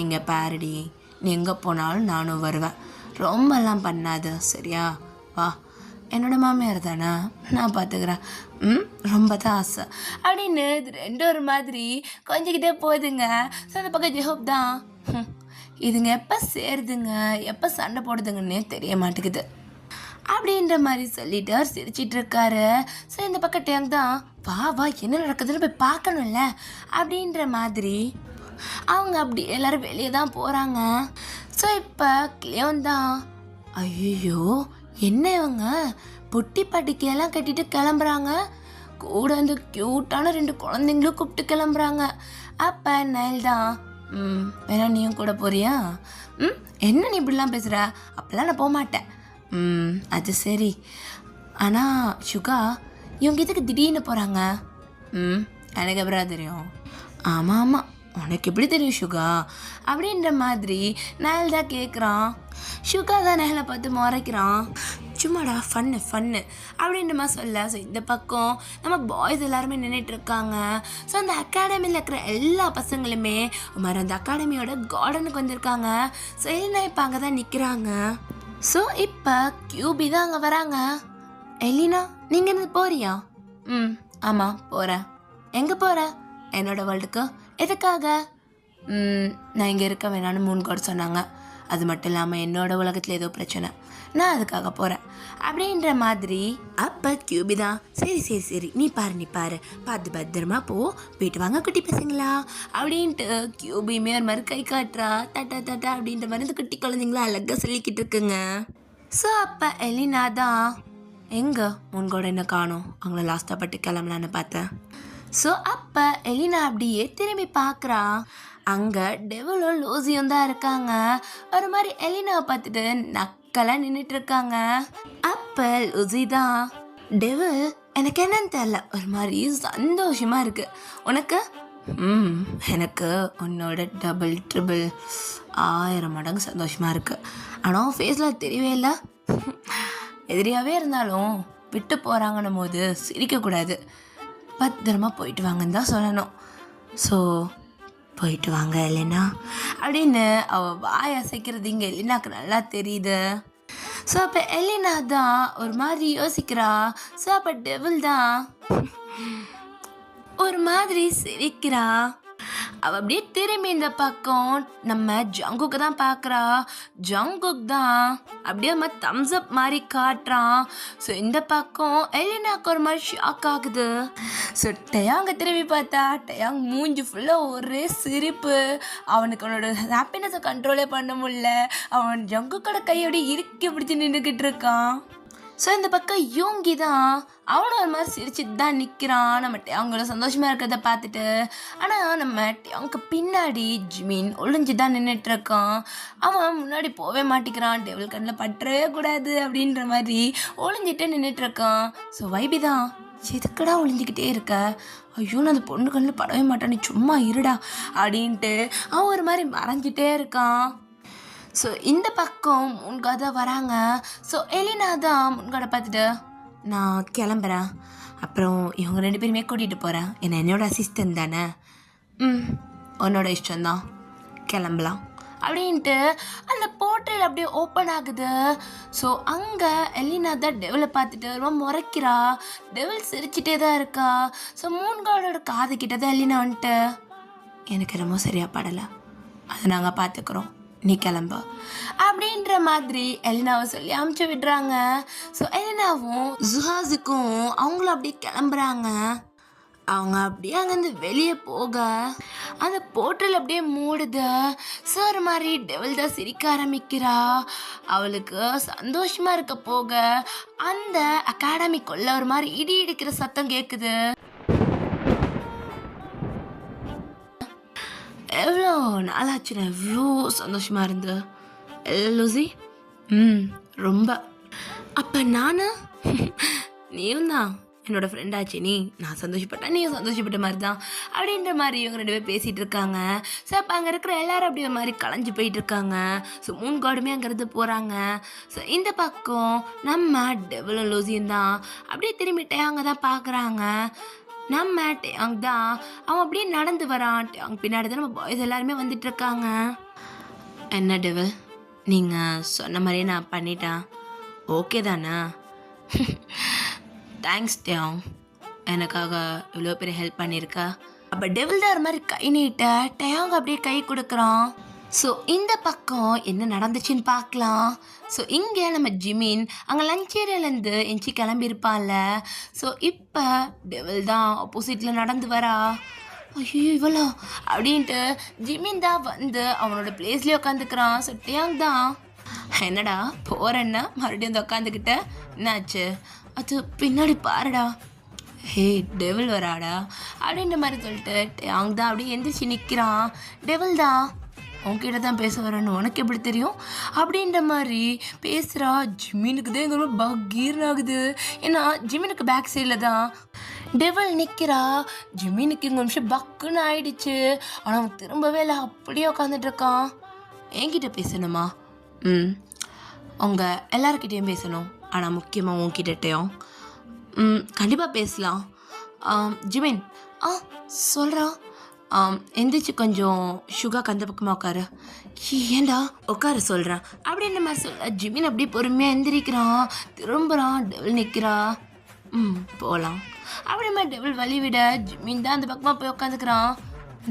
எங்கே பாருடி, நீ எங்கே போனாலும் நானும் வருவேன், ரொம்பலாம் பண்ணாது சரியா? வா, என்னோட மாமியார் தானே, நான் பார்த்துக்கிறேன். ரொம்ப தான் ஆசை அப்படின்னு இது 2 ஒரு மாதிரி கொஞ்சிக்கிட்டே போகுதுங்க. ஸோ அந்த பக்கம் ஜெஹோப் தான் இதுங்க எப்போ சேருதுங்க எப்போ சண்டை போடுதுங்கன்னே தெரிய மாட்டேங்குது அப்படின்ற மாதிரி சொல்லிட்டு அவர் சிரிச்சிட்டு இருக்காரு. ஸோ இந்த பக்கம் டேங் தான் வா என்ன நடக்குதுன்னு போய் பார்க்கணும்ல அப்படின்ற மாதிரி அவங்க அப்படி எல்லோரும் வெளியே தான் போகிறாங்க. ஸோ இப்போ கிளியோன் தான் ஐயோ என்ன இவங்க பொட்டி பட்டிக்கையெல்லாம் கட்டிட்டு கிளம்புறாங்க, கூட வந்து க்யூட்டான 2 குழந்தைங்களும் கூப்பிட்டு கிளம்புறாங்க. அப்போ நைல் தான் வேணா நீயும் கூட போறியா? என்ன நீ இப்படிலாம் பேசுகிற? அப்போல்லாம் நான் போக மாட்டேன். அது சரி, ஆனால் சுகா இவங்க இதுக்கு திடீர்னு போகிறாங்க? எனக்கு எப்படா தெரியும்? ஆமாம் உனக்கு எப்படி தெரியும் சுகா அப்படின்ற மாதிரி நயல் தான் கேட்குறான். சுகா தான் நயலை பார்த்து முறைக்கிறான். சும்மாடா ஃபன்னு அப்படின்ற மாதிரி சொல்ல. ஸோ இந்த பக்கம் நம்ம பாய்ஸ் எல்லாருமே நின்றுட்டுருக்காங்க. ஸோ அந்த அகாடமியில் இருக்கிற எல்லா பசங்களுமே மாதிரி அந்த அகாடமியோட கார்டனுக்கு வந்திருக்காங்க. ஸோ எலினா இப்போ அங்கே தான் நிற்கிறாங்க. ஸோ இப்போ கியூபி தான் அங்கே வராங்க. எலினா நீங்கள் இருந்து போறியா? ஆமாம் போகிறேன். எங்கே போகிற? என்னோட வேர்ல்டுக்கு. எதுக்காக? நான் இங்கே இருக்க வேணான்னு 3 கார்டு சொன்னாங்க. அது மட்டும் இல்லாமல் என்னோட உலகத்தில் ஏதோ பிரச்சனை, நான் அதுக்காக போகிறேன் அப்படின்ற மாதிரி. அப்போ கியூபி தான் சரி நீ பாரு பார்த்து பத்திரமா போயிட்டு வாங்க குட்டி பசங்களா அப்படின்ட்டு கியூபியுமே ஒரு மாதிரி கை காட்டுறா. தட்டா அப்படின்ற மாதிரி இந்த குட்டி குழந்தைங்களா அழகாக சொல்லிக்கிட்டு இருக்குங்க. ஸோ அப்போ எலினா தான் எங்கே 3 கார்டு என்ன காணும், அவங்கள லாஸ்ட்டாக பட்டு கிளம்பலான்னு பார்த்தேன். ஸோ அப்போ எலினா அப்படியே திரும்பி பார்க்குறா. அங்கே டெவலும் லூசியும் தான் இருக்காங்க. ஒரு மாதிரி எலினாவை பார்த்துட்டு நக்கலாக நின்றுட்டு இருக்காங்க. அப்போ லூசி தான் டெவல் எனக்கு என்னன்னு தெரில ஒரு மாதிரி சந்தோஷமாக இருக்குது. உனக்கு? எனக்கு உன்னோட டபுள் ட்ரிபிள் 1000 மடங்கு சந்தோஷமாக இருக்குது. ஆனால் ஃபேஸில் தெரியவே இல்லை. எதிரியாகவே இருந்தாலும் விட்டு போகிறாங்கன்னும் போது சிரிக்கக்கூடாது, பத்திரமா போயிட்டு வாங்கன்னு தான் சொல்லணும். ஸோ போயிட்டு வாங்க எலினா அப்படின்னு அவள் வாய் அசைக்கிறது இங்கே எலினாக்கு நல்லா தெரியுது. ஸோ அப்போ எலினா தான் ஒரு மாதிரி யோசிக்கிறா. ஸோ அப்போ டெவில் தான் ஒரு மாதிரி சிரிக்கிறா. அவள் அப்படியே திரும்பி இந்த பக்கம் நம்ம ஜங்குக்கு தான் பார்க்குறா. ஜங்குக் தான் அப்படியே நம்ம தம்ஸ் அப் மாதிரி காட்டுறான். ஸோ இந்த பக்கம் எலினாக்கு ஒரு மாதிரி ஷாக் ஆகுது. ஸோ டயாங்க திரும்பி பார்த்தா டயாங் மூஞ்சி ஃபுல்லாக ஒரே சிரிப்பு. அவனுக்கு அவனோட ஹாப்பினஸை கண்ட்ரோலே பண்ண முடியல. அவன் ஜங்குக்கோட கையோட இறுக்கி பிடிச்சி நின்றுக்கிட்டு இருக்கான். ஸோ இந்த பக்கம் யோங்கி தான் அவனும் ஒரு மாதிரி சிரிச்சுட்டு தான் நிற்கிறான் நம்ம அவங்களோட சந்தோஷமாக இருக்கிறத பார்த்துட்டு. ஆனால் நம்ம அவங்க பின்னாடி ஜிமின் ஒளிஞ்சு தான் நின்றுட்டுருக்கான். அவன் முன்னாடி போகவே மாட்டேங்கிறான். டெவல் கண்ணில் பற்றவே கூடாது அப்படின்ற மாதிரி ஒளிஞ்சிட்டு நின்றுட்டுருக்கான். ஸோ வைபி தான் எதுக்கடா ஒளிஞ்சிக்கிட்டே இருக்க, ஐயோ நான் அந்த பொண்ணு கண்ணில் படவே மாட்டான், நீ சும்மா இருடா அப்படின்ட்டு அவன் ஒரு மாதிரி மறைஞ்சிட்டே இருக்கான். ஸோ இந்த பக்கம் முன்காத வராங்க. ஸோ எலினா தான் முன்காட பார்த்துட்டு நான் கிளம்புறேன், அப்புறம் இவங்க 2 பேருமே கூட்டிகிட்டு போகிறேன், என்னோட அசிஸ்டன்ட் தானே, உன்னோட இஷ்டம்தான் கிளம்பலாம் அப்படின்ட்டு அந்த போர்ட்டல் அப்படியே ஓப்பன் ஆகுது. ஸோ அங்கே எலினா தான் டெவலை பார்த்துட்டு ரொம்ப முறைக்கிறா. டெவல் சிரிச்சிட்டே தான் இருக்கா. ஸோ மூன்காடோட காது கிட்ட தான் எலினா வந்துட்டு எனக்கு ரொம்ப சரியாக படலை, அதை நாங்கள் பார்த்துக்குறோம், நீ கிளம்ப அப்படின்ற மாதிரி எலினாவை சொல்லி அமுச்சு விடுறாங்க. ஸோ எலினாவும் ஜுஹாஸுக்கும் அவங்களும் அப்படியே கிளம்புறாங்க. அவங்க அப்படியே அங்கேருந்து வெளியே போக அந்த போர்ட்டல் அப்படியே மூடுது. சார் மாதிரி டெவல் தான் சிரிக்க ஆரம்பிக்கிறா. அவளுக்கு சந்தோஷமா இருக்க போக அந்த அகாடமிக்குள்ள ஒரு மாதிரி இடி இடிக்கிற சத்தம் கேட்குது. எவ்வளோ நாளாச்சு நான் எவ்வளோ சந்தோஷமாக இருந்தேன் லூசி. ரொம்ப. அப்போ நானு நீயும் தான் என்னோடய ஃப்ரெண்டாச்சு, நான் சந்தோஷப்பட்டேன் நீயும் சந்தோஷப்பட்ட மாதிரி தான் அப்படின்ற மாதிரி இவங்க 2 பேர் பேசிகிட்டு இருக்காங்க. ஸோ அப்போ அங்கே இருக்கிற எல்லாரும் அப்படி ஒரு மாதிரி களைஞ்சு போயிட்டு இருக்காங்க. ஸோ 3 காடுமே அங்கேருந்து போகிறாங்க. ஸோ இந்த பக்கம் நம்ம டெவலும் லூசியும் தான் அப்படியே திரும்பிட்டே அங்கே தான் பார்க்குறாங்க. நம்ம டேங் தான் அவன் அப்படியே நடந்து வரான். டேங் பின்னாடி தான் நம்ம பாய்ஸ் எல்லாருமே வந்துட்டு இருக்காங்க. என்ன டெவல், நீங்கள் சொன்ன மாதிரியே நான் பண்ணிட்டேன், ஓகே தானே? தேங்க்ஸ் டேங், எனக்காக இவ்வளோ பெரிய ஹெல்ப் பண்ணியிருக்கா. அப்போ டெவல் தான் ஒரு மாதிரி கை நீட்ட டேங் அப்படியே கை கொடுக்குறான். ஸோ இந்த பக்கம் என்ன நடந்துச்சுன்னு பார்க்கலாம். ஸோ இங்கே நம்ம ஜிமின் அங்கே லஞ்ச் ஏரியாலேருந்து எஞ்சி கிளம்பியிருப்பான்ல. ஸோ இப்போ டெவல் தான் ஆப்போசிட்டில் நடந்து வரா. ஐயோ இவ்வளோ அப்படின்ட்டு ஜிமின் தான் வந்து அவனோட பிளேஸ்லேயே உட்காந்துக்கிறான். ஸோ டேங் தான் என்னடா போகிறேன்னா மறுபடியும் வந்து உட்காந்துக்கிட்ட என்னாச்சு, அது பின்னாடி பாருடா, ஹே டெவல் வராடா அப்படின்ற மாதிரி சொல்லிட்டு டேங் தான் அப்படியே எந்திரிச்சு நிற்கிறான். டெவல் தான் உன்கிட்ட தான் பேச வரேன்னு உனக்கு எப்படி தெரியும் அப்படின்ற மாதிரி பேசுகிறா. ஜிமினுக்கு தான் எங்க பகீர்னு ஆகுது. ஏன்னா ஜிமினுக்கு பேக் சைடில் தான் டெவல் நிற்கிறா. ஜிமினுக்கு இங்கே நிமிஷம் பக்குன்னு ஆயிடுச்சு. ஆனால் அவன் திரும்பவே இல்லை, அப்படியே உட்காந்துட்டு இருக்கான். என்கிட்ட பேசணுமா? அவங்க எல்லாருக்கிட்டேயும் பேசணும், ஆனால் முக்கியமாக உன்கிட்டயும். கண்டிப்பாக பேசலாம். ஜிமின் சொல்கிறா. எந்திரிச்சு கொஞ்சம் சுகா கந்த பக்கமாக உட்காரு. ஏண்டா உட்கார சொல்கிறேன் அப்படின்ற மாதிரி சொல்ல ஜிமின் அப்படியே பொறுமையாக எந்திரிக்கிறான். திரும்புகிறான். டெவல் நிற்கிறா. போகலாம் அப்படி மாதிரி டெவல் வழி விட ஜிமின் தான் அந்த பக்கமாக போய் உட்காந்துக்கிறான்.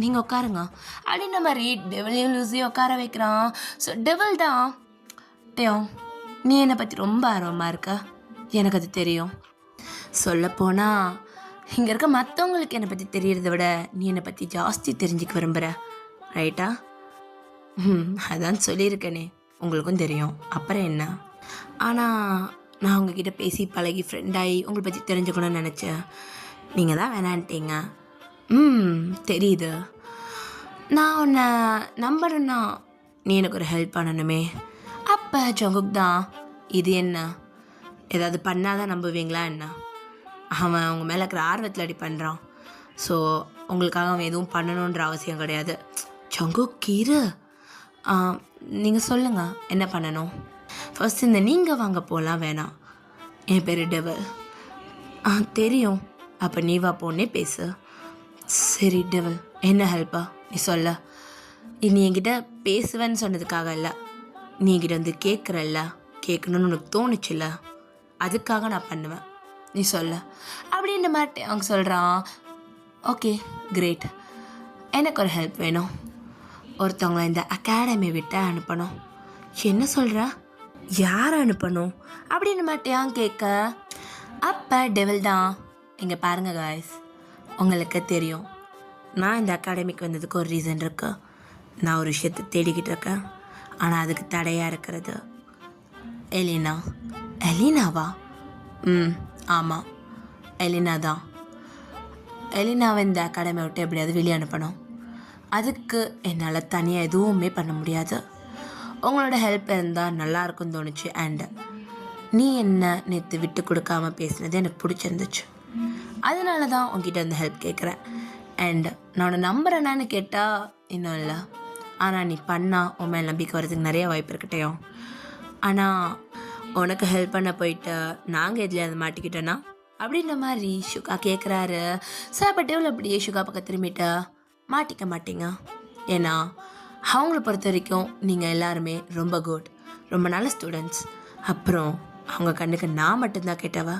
நீங்கள் உட்காருங்க அப்படின்ற மாதிரி டெவலையும் லூசியும் உட்கார வைக்கிறான். ஸோ டெவல் தான் டேங், நீ என்னை பற்றி ரொம்ப ஆர்வமாக இருக்க, எனக்கு அது தெரியும். சொல்லப்போனால் இங்கே இருக்க மற்றவங்களுக்கு என்னை பற்றி தெரியறத விட நீ என்னை பற்றி ஜாஸ்தி தெரிஞ்சுக்க விரும்புகிற, ரைட்டா? அதான் சொல்லியிருக்கேனே, உங்களுக்கும் தெரியும், அப்புறம் என்ன? ஆனால் நான் உங்ககிட்ட பேசி பழகி ஃப்ரெண்டாகி உங்களை பற்றி தெரிஞ்சுக்கணும்னு நினச்சேன். நீங்கள் தான் வேணான்ட்டீங்க. தெரியுது. நான் உன்னை நம்பணுன்னா நீ எனக்கு ஒரு ஹெல்ப் பண்ணணுமே. அப்போ ஜங்குக் தான், இது என்ன, ஏதாவது பண்ணாதான் நம்புவீங்களா என்ன? அவன் உங்கள் மேலே இருக்கிற ஆர்வத்தில் அடி பண்ணுறான். ஸோ உங்களுக்காக அவன் எதுவும் பண்ணணுன்ற அவசியம் கிடையாது. ஜங்குக் கீரு, நீங்கள் சொல்லுங்கள் என்ன பண்ணணும். ஃபர்ஸ்ட் இந்த நீங்கள் வாங்க போகலாம் வேணாம். என் பேர் டெவல். தெரியும். அப்போ நீ வா போன்னே பேசு. சரி டெவல், என்ன ஹெல்ப்பா நீ சொல்ல. நீ என்கிட்ட பேசுவேன்னு சொன்னதுக்காக இல்லை, நீ என்கிட்ட வந்து கேட்குறல்ல, கேட்கணுன்னு உனக்கு தோணுச்சுல்ல, அதுக்காக நான் பண்ணுவேன், நீ சொல்ல அப்படின்ற மாதிரி அவங்க சொல்கிறான். Okay great. எனக்கு ஒரு ஹெல்ப் வேணும். ஒருத்தவங்கள இந்த அகாடமி விட்டு அனுப்பணும். என்ன சொல்கிற? யார் அனுப்பணும் அப்படின்னு மாட்டியான் கேட்க, அப்போ டெவில் தான், இங்கே பாருங்க காய்ஸ், உங்களுக்கு தெரியும் நான் இந்த அகாடமிக்கு வந்ததுக்கு ஒரு ரீசன் இருக்கு. நான் ஒரு விஷயத்தை தேடிக்கிட்டு இருக்கேன். ஆனால் அதுக்கு தடையாக இருக்கிறது எலினா. எலினாவா? ஆமாம், எலினா தான். எலினாவை இந்த அகாடமி விட்டு எப்படியாவது வெளியே அனுப்பணும். அதுக்கு என்னால் தனியாக எதுவுமே பண்ண முடியாது. உங்களோட ஹெல்ப் இருந்தால் நல்லாயிருக்குன்னு தோணுச்சு. அண்டு நீ என்ன நேற்று விட்டு கொடுக்காம பேசினது எனக்கு பிடிச்சிருந்துச்சு. அதனால தான் உங்ககிட்ட வந்து ஹெல்ப் கேட்குறேன். அண்ட் நான் உன்னை நம்புறேனான்னு கேட்டால் இன்னும் இல்லை. ஆனால் நீ பண்ணால் உன் மேலே நம்பிக்கை வரதுக்கு நிறைய வாய்ப்பு இருக்கட்டையும். ஆனால் உனக்கு ஹெல்ப் பண்ண போயிட்டு நாங்கள் எதுலேயே அதை மாட்டிக்கிட்டோன்னா அப்படின்ற மாதிரி சுகா கேட்குறாரு. சார் பட் எவ்வளோ அப்படியே சுகா பக்கம் திரும்பிட்ட மாட்டிக்க மாட்டீங்க. ஏன்னா அவங்கள பொறுத்த வரைக்கும் நீங்கள் எல்லாருமே ரொம்ப குட், ரொம்ப நல்ல ஸ்டூடெண்ட்ஸ். அப்புறம் அவங்க கண்ணுக்கு நான் மட்டும்தான் கேட்டவ.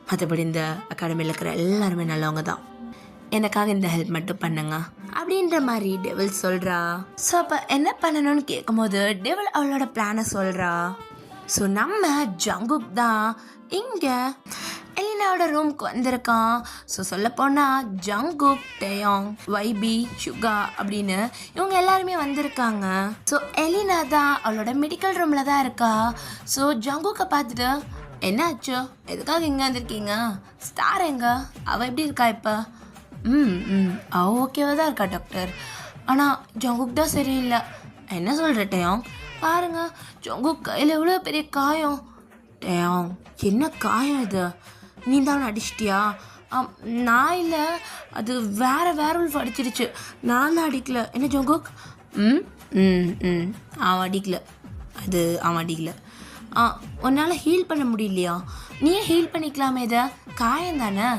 மற்றபடி இந்த அகாடமியில் இருக்கிற எல்லாருமே நல்லவங்க தான். எனக்காக இந்த ஹெல்ப் மட்டும் பண்ணுங்க அப்படின்ற மாதிரி டெவில் சொல்கிறா. ஸோ அப்போ என்ன பண்ணணும்னு கேட்கும்போது டெவில் அவளோட பிளானை சொல்கிறா. ஸோ நம்ம ஜங்குக் தான் இங்கே எலினாவோட ரூம்க்கு வந்திருக்கான். ஸோ சொல்லப்போனால் ஜங்குக், டெயோங், வைபி, சுகா அப்படின்னு இவங்க எல்லாருமே வந்திருக்காங்க. ஸோ எலினா தான் அவளோட மெடிக்கல் ரூமில் தான் இருக்கா. ஸோ ஜங்குக்கை பார்த்துட்டு, என்ன ஆச்சு, எதுக்காக இங்கே வந்திருக்கீங்க, ஸ்டார் எங்க, அவள் எப்படி இருக்கா இப்போ? அவள் ஓகேவாக தான் இருக்கா டாக்டர். ஆனால் ஜங்குக் தான் சரியில்லை. என்ன சொல்கிற டெயோங்? பாருங்க ஜங்குக் கையில் எவ்வளோ பெரிய காயம். டெயோங், என்ன காயம் இது? நீ தான் அவனை அடிச்சிட்டியா? நான் இல்லை, அது வேற உல்ஃப் அடிச்சிருச்சு, நான் அடிக்கல. என்ன ஜங்குக்? அவன் அடிக்கல, அது அவன் அடிக்கல. உன்னால் ஹீல் பண்ண முடியலையா? நீயே ஹீல் பண்ணிக்கலாமே, இதை காயம் தானே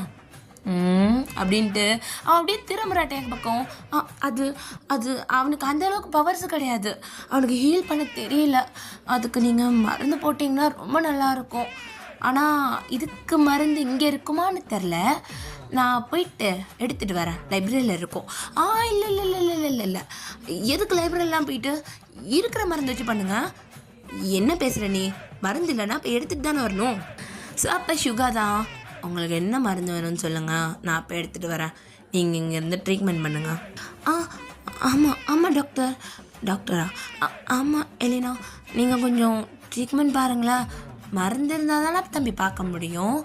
அப்படின்ட்டு அவன் அப்படியே திரும்புறாட்டே என் பக்கம். அது அது அவனுக்கு அந்த அளவுக்கு பவர்ஸ் கிடையாது, அவனுக்கு ஹீல் பண்ண தெரியல. அதுக்கு நீங்கள் மருந்து போட்டிங்கன்னா ரொம்ப நல்லாயிருக்கும். ஆனால் இதுக்கு மருந்து இங்கே இருக்குமான்னு தெரில, நான் போயிட்டு எடுத்துகிட்டு வரேன், லைப்ரரியில் இருக்கும். இல்லை இல்லை இல்லை இல்லை இல்லை இல்லை எதுக்கு லைப்ரரியெலாம் போயிட்டு இருக்கிற மருந்து வச்சு பண்ணுங்க. என்ன பேசுகிற நீ? மருந்து இல்லைன்னா இப்போ எடுத்துகிட்டு தானே வரணும். ஸோ அப்போ சுகா தான், உங்களுக்கு என்ன மருந்து வேணும்னு சொல்லுங்கள், நான் அப்போ எடுத்துகிட்டு வரேன், நீங்கள் இங்கேருந்து ட்ரீட்மெண்ட் பண்ணுங்கள். ஆமாம் டாக்டர். டாக்டரா? ஆமாம் எலினா, நீங்கள் கொஞ்சம் ட்ரீட்மெண்ட் பாருங்களேன், மருந்து இருந்தால் தானே தம்பி பார்க்க முடியும்.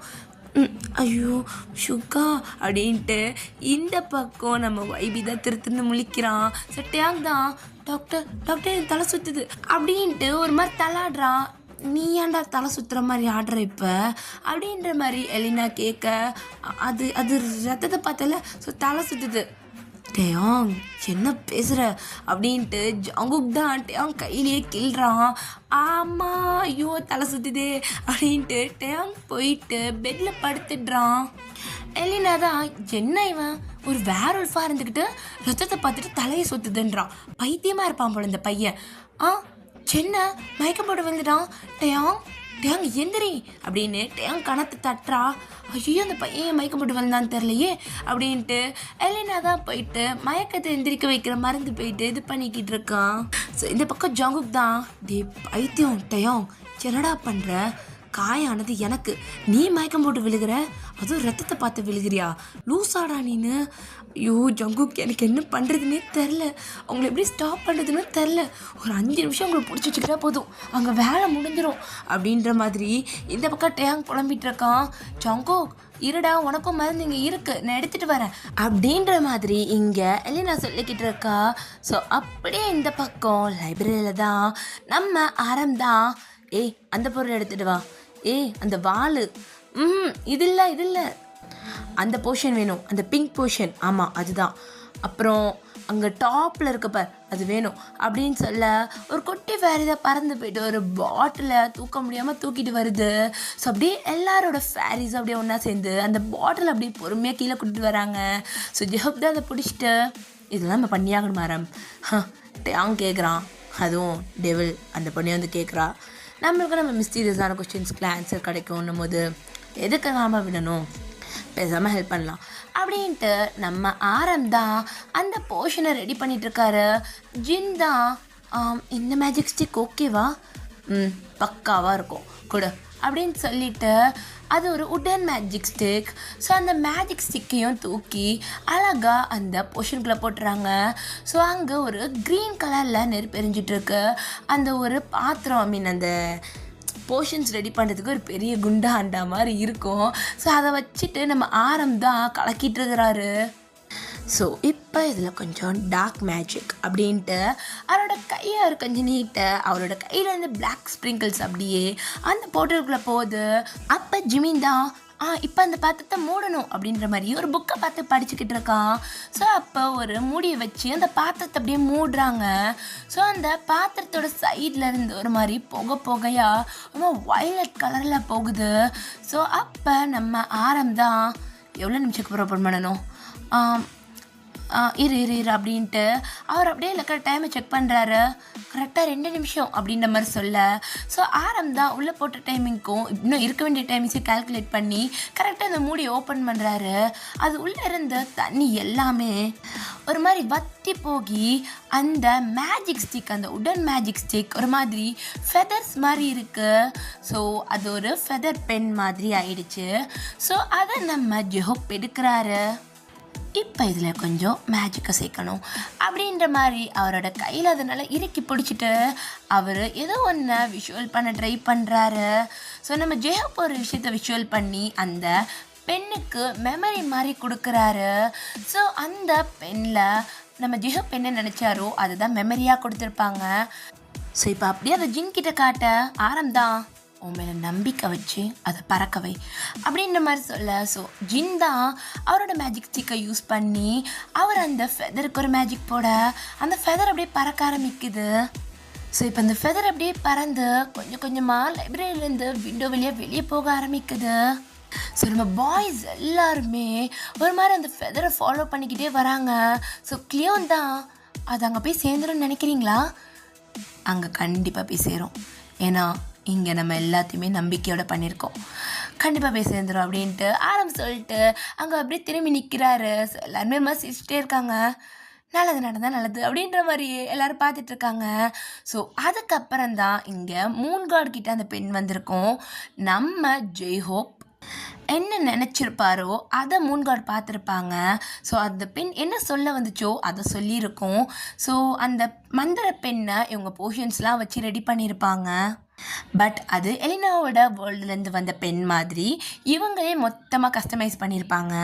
ஐயோ சுகா அப்படின்ட்டு இந்த பக்கம் நம்ம வைபி தான் திருத்துன்னு முழிக்கிறான். சட்டையாங் தான், டாக்டர் எனக்கு தலை சுற்றுது அப்படின்ட்டு ஒரு மாதிரி தலாடுறான். நீ ஏன்டா தலை சுற்றுற மாதிரி ஆடுற இப்போ அப்படின்ற மாதிரி எலினா கேட்க, அது அது ரத்தத்தை பார்த்தல, ஸோ தலை சுற்றுது. டேயாங் என்ன பேசுகிற அப்படின்ட்டு ஜங்குக் தான் டேயாங் கையிலேயே கிள்றான். ஆமாம், ஐயோ தலை சுற்றுதே அப்படின்ட்டு டேயாங் போயிட்டு பெட்டில் படுத்துடுறான். எலினா தான், என்ன இவன் ஒரு வேற உல்ஃபாக இருந்துக்கிட்டு ரத்தத்தை பார்த்துட்டு தலையை சுற்றுதுன்றான், பைத்தியமாக இருப்பான் போல இந்த பையன். சென்ன மயக்கம் போட்டு வந்துட்டான். டேயாங் எந்திரி அப்படின்னு டேயாங் கணத்தை தட்டுறா. ஐயோ அந்த பையன் மயக்கம் போட்டு வந்தான்னு தெரிலையே அப்படின்ட்டு எலினா தான் போயிட்டு மயக்கத்தை எந்திரிக்க வைக்கிற மருந்து போயிட்டு இது பண்ணிக்கிட்டு இருக்கான். ஸோ இந்த பக்கம் ஜங்குக் தான், டே பைத்தியம் டேயாங் என்னடா பண்ணுற, காயானது எனக்கு, நீ மயக்கம் போட்டு விழுகிற, அதுவும் ரத்தத்தை பார்த்து விழுகிறியா, லூசாடா நீனு. ஐயோ ஜங்குக் எனக்கு என்ன பண்ணுறதுன்னே தெரில, அவங்கள எப்படி ஸ்டாப் பண்ணுறதுன்னு தெரில, ஒரு 5 நிமிஷம் அவங்களை பிடிச்சி வச்சுக்கிட்டா போதும், அங்கே வேலை முடிஞ்சிடும் அப்படின்ற மாதிரி இந்த பக்கம் டேயாங் புலம்பிகிட்டு இருக்கான். ஜங்குக் இருடா, உனக்கும் மருந்து இங்கே இருக்குது, நான் எடுத்துகிட்டு வரேன் அப்படின்ற மாதிரி இங்கே எலினா சொல்லிக்கிட்டு இருக்கா. ஸோ அப்படியே இந்த பக்கம் லைப்ரரியில் தான் நம்ம ஆரம்தான், அந்த பொருள் எடுத்துகிட்டு வா, அந்த வாள், இது இல்லை அந்த போர்ஷன் வேணும், அந்த பிங்க் போர்ஷன், ஆமாம் அதுதான், அப்புறம் அங்கே டாப்பில் இருக்கப்ப அது வேணும் அப்படின்னு சொல்ல ஒரு குட்டி ஃபேரி தான் பறந்து போயிட்டு ஒரு பாட்டிலை தூக்க முடியாமல் தூக்கிட்டு வருது. ஸோ அப்படியே எல்லாரோட ஃபேரிஸ் அப்படியே ஒன்றா சேர்ந்து அந்த பாட்டில் அப்படியே பொறுமையாக கீழே கூட்டிட்டு வராங்க. ஸோ ஜெஹப் தான் அதை பிடிச்சிட்டு, இதெல்லாம் நம்ம பண்ணியாகணும் மேடம் டேயாங் கேட்குறான். அதுவும் டெவில் அந்த பொண்ணை வந்து கேட்குறா, நம்மளுக்கு நம்ம மிஸ்டீரியஸான கொஸ்டின்ஸ்க்கு ஆன்சர் கிடைக்கும்னும் போது எதுக்கு நாம விடணும், பேசாமல் ஹெல்ப் பண்ணலாம் அப்படின்ட்டு நம்ம ஆரம் தான் அந்த போர்ஷனை ரெடி பண்ணிட்டு இருக்காரு. ஜின் தான் இந்த மேஜிக் ஸ்டிக் ஓகேவா? பக்காவாக இருக்கும் கொடு அப்படின்னு சொல்லிட்டு அது ஒரு உடன் மேஜிக் ஸ்டிக். ஸோ அந்த மேஜிக் ஸ்டிக்கையும் தூக்கி அழகாக அந்த போர்ஷனுக்குள்ளே போட்டுறாங்க. ஸோ அங்கே ஒரு க்ரீன் கலரில் நெருப்பு எரிஞ்சிட்ருக்கு. அந்த ஒரு பாத்திரம் அந்த போர்ஷன்ஸ் ரெடி பண்ணுறதுக்கு ஒரு பெரிய குண்டா அண்டா மாதிரி இருக்கும். ஸோ அதை வச்சுட்டு நம்ம ஆரம் தான் கலக்கிட்டு இருக்கிறாரு. ஸோ இப்போ இதில் கொஞ்சம் டார்க் மேஜிக் அப்படின்ட்டு அவரோட கையை அவர் கொஞ்சம் நீட்ட அவரோட கையிலேருந்து பிளாக் ஸ்ப்ரிங்கிள்ஸ் அப்படியே அந்த போர்ட்டலுக்குள்ளே போகுது. அப்போ ஜிமின் தான் இப்போ அந்த பாத்திரத்தை மூடணும் அப்படின்ற மாதிரி ஒரு புக்கை பார்த்து படிச்சுக்கிட்டு இருக்கான். ஸோ அப்போ ஒரு மூடியை வச்சு அந்த பாத்திரத்தை அப்படியே மூடுறாங்க. ஸோ அந்த பாத்திரத்தோட சைடில் இருந்து ஒரு மாதிரி புகையாக ரொம்ப வயலட் கலரில் போகுது. ஸோ அப்போ நம்ம ஆரம் தான் எவ்வளோ நிமிஷத்துக்கு அப்புறம் ஓப்பன் பண்ணணும், இரு அப்படின்ட்டு அவர் அப்படியே இருக்கிற டைமை செக் பண்ணுறாரு. கரெக்டாக 2 நிமிஷம் அப்படின்ற மாதிரி சொல்ல, ஸோ ஆரம் தான் உள்ளே போட்ட டைமிங்க்கும் இன்னும் இருக்க வேண்டிய டைமிங்ஸை கால்குலேட் பண்ணி கரெக்டாக அந்த மூடி ஓப்பன் பண்ணுறாரு. அது உள்ளே இருந்த தண்ணி எல்லாமே ஒரு மாதிரி வத்தி போகி அந்த மேஜிக் ஸ்டிக், அந்த உடன் மேஜிக் ஸ்டிக் ஒரு மாதிரி ஃபெதர்ஸ் மாதிரி இருக்குது. ஸோ அது ஒரு ஃபெதர் பென் மாதிரி ஆயிடுச்சு. ஸோ அதை நம்ம ஜெஹோப் எடுக்கிறாரு. இப்போ இதில் கொஞ்சம் மேஜிக்கை சேர்க்கணும் அப்படின்ற மாதிரி அவரோட கையில் அதனால் இறுக்கி பிடிச்சிட்டு அவர் ஏதோ ஒன்று விஷுவல் பண்ண ட்ரை பண்ணுறாரு. ஸோ நம்ம ஜெஹப் ஒரு விஷயத்தை விஷுவல் பண்ணி அந்த பெண்ணுக்கு மெமரி மாதிரி கொடுக்குறாரு. ஸோ அந்த பெண்ணில் நம்ம ஜெஹப் என்ன நினச்சாரோ அதுதான் மெமரியாக கொடுத்துருப்பாங்க. ஸோ இப்போ அப்படியே அதை ஜின் கிட்ட காட்ட ஆரம் தான் உன் மேலே நம்பிக்கை வச்சு அதை பறக்கவை அப்படின்ற மாதிரி சொல்ல, ஸோ ஜின் தான் அவரோட மேஜிக் ஸ்டிக்கை யூஸ் பண்ணி அவர் அந்த ஃபெதருக்கு ஒரு மேஜிக் போட அந்த ஃபெதர் அப்படியே பறக்க ஆரம்பிக்குது. ஸோ இப்போ அந்த ஃபெதர் அப்படியே பறந்து கொஞ்சம் கொஞ்சமாக லைப்ரரியிலேருந்து விண்டோ வெளியே போக ஆரம்பிக்குது. ஸோ நம்ம பாய்ஸ் எல்லாருமே ஒரு மாதிரி அந்த ஃபெதரை ஃபாலோ பண்ணிக்கிட்டே வராங்க. ஸோ கிளியோன் தான் அது அங்கே போய் சேர்ந்துரும்னு நினைக்கிறீங்களா? அங்கே கண்டிப்பாக போய் சேரும். ஏன்னா இங்கே நம்ம எல்லாத்தையுமே நம்பிக்கையோடு பண்ணியிருக்கோம், கண்டிப்பாக போய் சேர்ந்துடும் அப்படின்ட்டு ஆரம் சொல்லிட்டு அங்கே அப்படியே திரும்பி நிற்கிறாரு. ஸோ எல்லாருமே சிரிச்சிட்டே இருக்காங்க. நல்லது நடந்தால் நல்லது அப்படின்ற மாதிரி எல்லோரும் பார்த்துட்ருக்காங்க. ஸோ அதுக்கப்புறம் தான் இங்கே மூன் காட் கிட்ட அந்த பெண் வந்திருக்கோம். நம்ம ஜெய்ஹோப் என்ன நினச்சிருப்பாரோ அதை மூன் காட் பார்த்துருப்பாங்க. ஸோ அந்த பெண் என்ன சொல்ல வந்துச்சோ அதை சொல்லியிருக்கோம். ஸோ அந்த மந்திர பெண்ணை இவங்க போர்ஷன்ஸ்லாம் வச்சு ரெடி பண்ணியிருப்பாங்க. பட் அது எலினாவோட வேர்ல்டுலேருந்து வந்த பெண் மாதிரி இவங்களே மொத்தமாக கஸ்டமைஸ் பண்ணியிருப்பாங்க.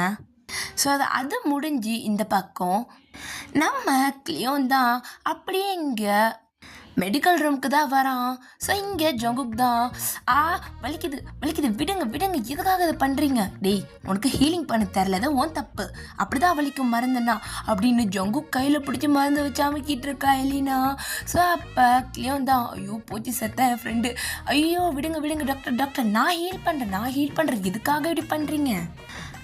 ஸோ அது முடிஞ்சு இந்த பக்கம் நம்ம கிளியோன் தான் அப்படியே இங்கே மெடிக்கல் ரூமுக்கு தான் வரான். ஸோ இங்கே ஜங்குக் தான் வலிக்குது விடுங்க எதுக்காக இதை பண்ணுறீங்க? டேய் உனக்கு ஹீலிங் பண்ண தெரிலதான் உன் தப்பு, அப்படி தான் வலிக்கும் மருந்துன்னா அப்படின்னு ஜங்குக் கையில் பிடிச்சி மருந்து வச்சு அமைக்கிட்டு இருக்கா எலினா. ஸோ அப்போ கிளியோன் தான் ஐயோ போச்சு செத்த என் ஃப்ரெண்டு, ஐயோ விடுங்க டாக்டர் நான் ஹீல் பண்ணுறேன் எதுக்காக இப்படி பண்ணுறீங்க?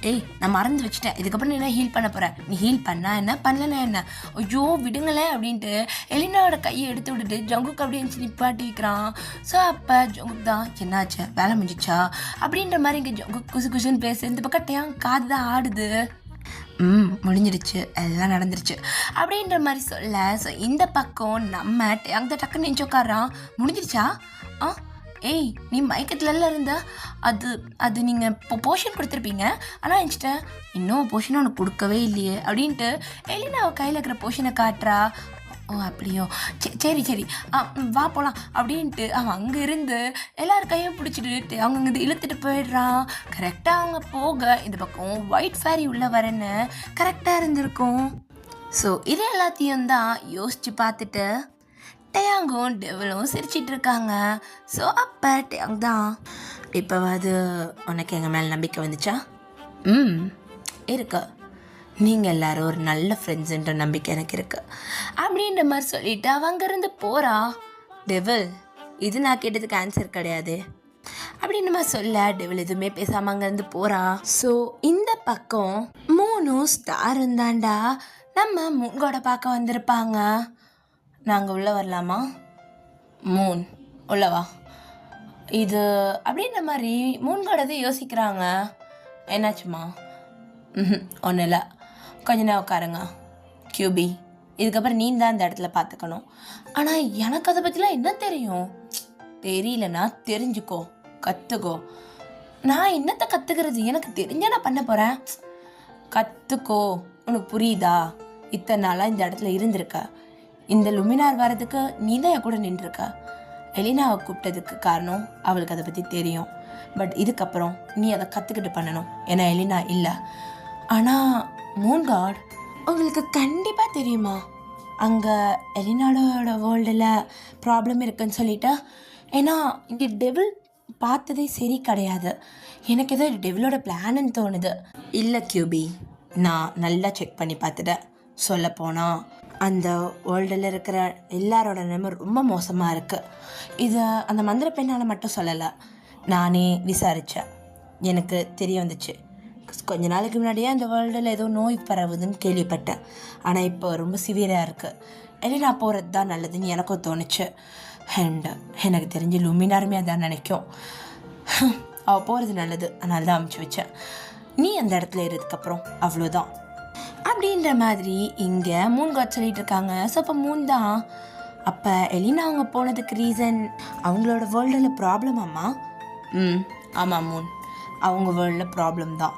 ஏய் நான் மறந்து வச்சுட்டேன், இதுக்கப்புறம் நீ என்ன ஹீல் பண்ண போகிற? நீ ஹீல் பண்ணா என்ன பண்ணலன்னா என்ன? ஐயோ விடுங்களேன் அப்படின்ட்டு எலினாவோட கையை எடுத்து விட்டுட்டு ஜங்குக் அப்படியே நிப்பாட்டி வைக்கிறான். ஸோ அப்போ ஜங்குக் தான் என்னாச்சு வேலை முடிஞ்சிச்சா அப்படின்ற மாதிரி இங்கே ஜங்குக் குசுன்னு பேசு. இந்த பக்கம் டேங் காது தான் ஆடுது. முடிஞ்சிடுச்சு எல்லாம் நடந்துருச்சு அப்படின்ற மாதிரி சொல்ல, ஸோ இந்த பக்கம் நம்ம டேங் தான் டக்குன்னு நெஞ்சு உட்காரான். முடிஞ்சிருச்சா? ஏய் நீ மயக்கத்துலலாம் இருந்தா அது நீங்கள் இப்போ போர்ஷன் கொடுத்துருப்பீங்க, ஆனால் நினச்சிட்டேன் இன்னும் போர்ஷன் உனக்கு கொடுக்கவே இல்லையே அப்படின்ட்டு எலினா அவள் கையில் இருக்கிற போர்ஷனை காட்டுறா. ஓ அப்படியோ சரி வா போகலாம் அப்படின்ட்டு அவன் அங்கே இருந்து எல்லாரும் கையும் பிடிச்சிட்டு அவங்க இங்கே இழுத்துட்டு போயிடுறான். கரெக்டாக அவங்க போக இந்த பக்கம் ஒயிட் ஃபேரி உள்ளே வரேன்னு கரெக்டாக இருந்திருக்கும். ஸோ இது எல்லாத்தையும் தான் யோசித்து பார்த்துட்டு டேயாங்கும் டெவலும் சிரிச்சிட்டு இருக்காங்க. ஸோ அப்போ டேயாங் தான் இப்போவாது உனக்கு எங்கள் மேலே நம்பிக்கை வந்துச்சா? இருக்கு, நீங்கள் எல்லோரும் ஒரு நல்ல ஃப்ரெண்ட்ஸுன்ற நம்பிக்கை எனக்கு இருக்குது அப்படின்ற மாதிரி சொல்லிவிட்டு அவங்க இருந்து போகிறா. டெவல் இது நான் கேட்டதுக்கு ஆன்சர் கிடையாது அப்படின்ற மாதிரி சொல்ல டெவல் எதுவுமே பேசாமல் அங்கேருந்து போகிறா. ஸோ இந்த பக்கம் 3 ஸ்டார் இருந்தாண்டா நம்ம மூன்கோட பார்க்க வந்திருப்பாங்க. நாங்கள் உள்ளே வரலாமா? மூன் உள்ளவா இது அப்படின்ற மாதிரி மூன்கோடது யோசிக்கிறாங்க. என்னாச்சுமா? ஒன்றும் இல்லை, கொஞ்ச நேரம் உட்காருங்க. கியூபி, இதுக்கப்புறம் நீ தான் இந்த இடத்துல பார்த்துக்கணும். ஆனால் எனக்கு அதை பற்றிலாம் என்ன தெரியும்? தெரியலனா தெரிஞ்சுக்கோ, கற்றுக்கோ. நான் என்னத்தை கற்றுக்கிறது? எனக்கு தெரிஞ்சா நான் பண்ண போகிறேன். கற்றுக்கோ, உனக்கு புரியுதா? இத்தனை நாளாக இந்த இடத்துல இருந்திருக்க, இந்த லுமினார் வர்றதுக்கு நீ தான் என் கூட நின்றுருக்க. எலினாவை கூப்பிட்டதுக்கு காரணம் அவளுக்கு அதை பற்றி தெரியும். பட் இதுக்கப்புறம் நீ அதை கற்றுக்கிட்டு பண்ணணும். ஏன்னா எலினா இல்லை. ஆனால் மூன் காட், உங்களுக்கு கண்டிப்பாக தெரியுமா அங்கே எலினாடோட வேர்ல்டில் ப்ராப்ளம் இருக்குன்னு சொல்லிட்டு? ஏன்னா இங்கே டெவில் பார்த்ததே சரி கிடையாது. எனக்கு ஏதோ டெவிலோட பிளான்னு தோணுது. இல்லை கியூபி, நான் நல்லா செக் பண்ணி பார்த்துட்டேன். சொல்லப்போனால் அந்த வேர்ல்டில் இருக்கிற எல்லாரோட நிலைமை ரொம்ப மோசமாக இருக்குது. இதை அந்த மந்திர பெண்ணால் மட்டும் சொல்லலை, நானே விசாரித்தேன். எனக்கு தெரிய வந்துச்சு. கொஞ்ச நாளைக்கு முன்னாடியே அந்த வேர்ல்டில் ஏதோ நோய் பரவுதுன்னு கேள்விப்பட்டேன். ஆனால் இப்போ ரொம்ப சிவியராக இருக்குது. எலினா போகிறது தான் நல்லதுன்னு எனக்கும் தோணுச்சு. அண்ட் எனக்கு தெரிஞ்சு லுமினாருமே அதான் நினைக்கும். அவள் போகிறது நல்லது, அதனால தான் அமுச்சு வச்சேன். நீ அந்த இடத்துல இருந்ததுக்கப்புறம் அவ்வளோதான் அப்படின்ற மாதிரி இங்கே மூன் காட் சொல்லிட்டு இருக்காங்க. ஸோ அப்போ மூன் தான். அப்போ எலினா அவங்க போனதுக்கு ரீசன் அவங்களோட வேர்ல்டில் ப்ராப்ளம். ஆமாம் மூன், அவங்க வேர்ல்டில் ப்ராப்ளம் தான்.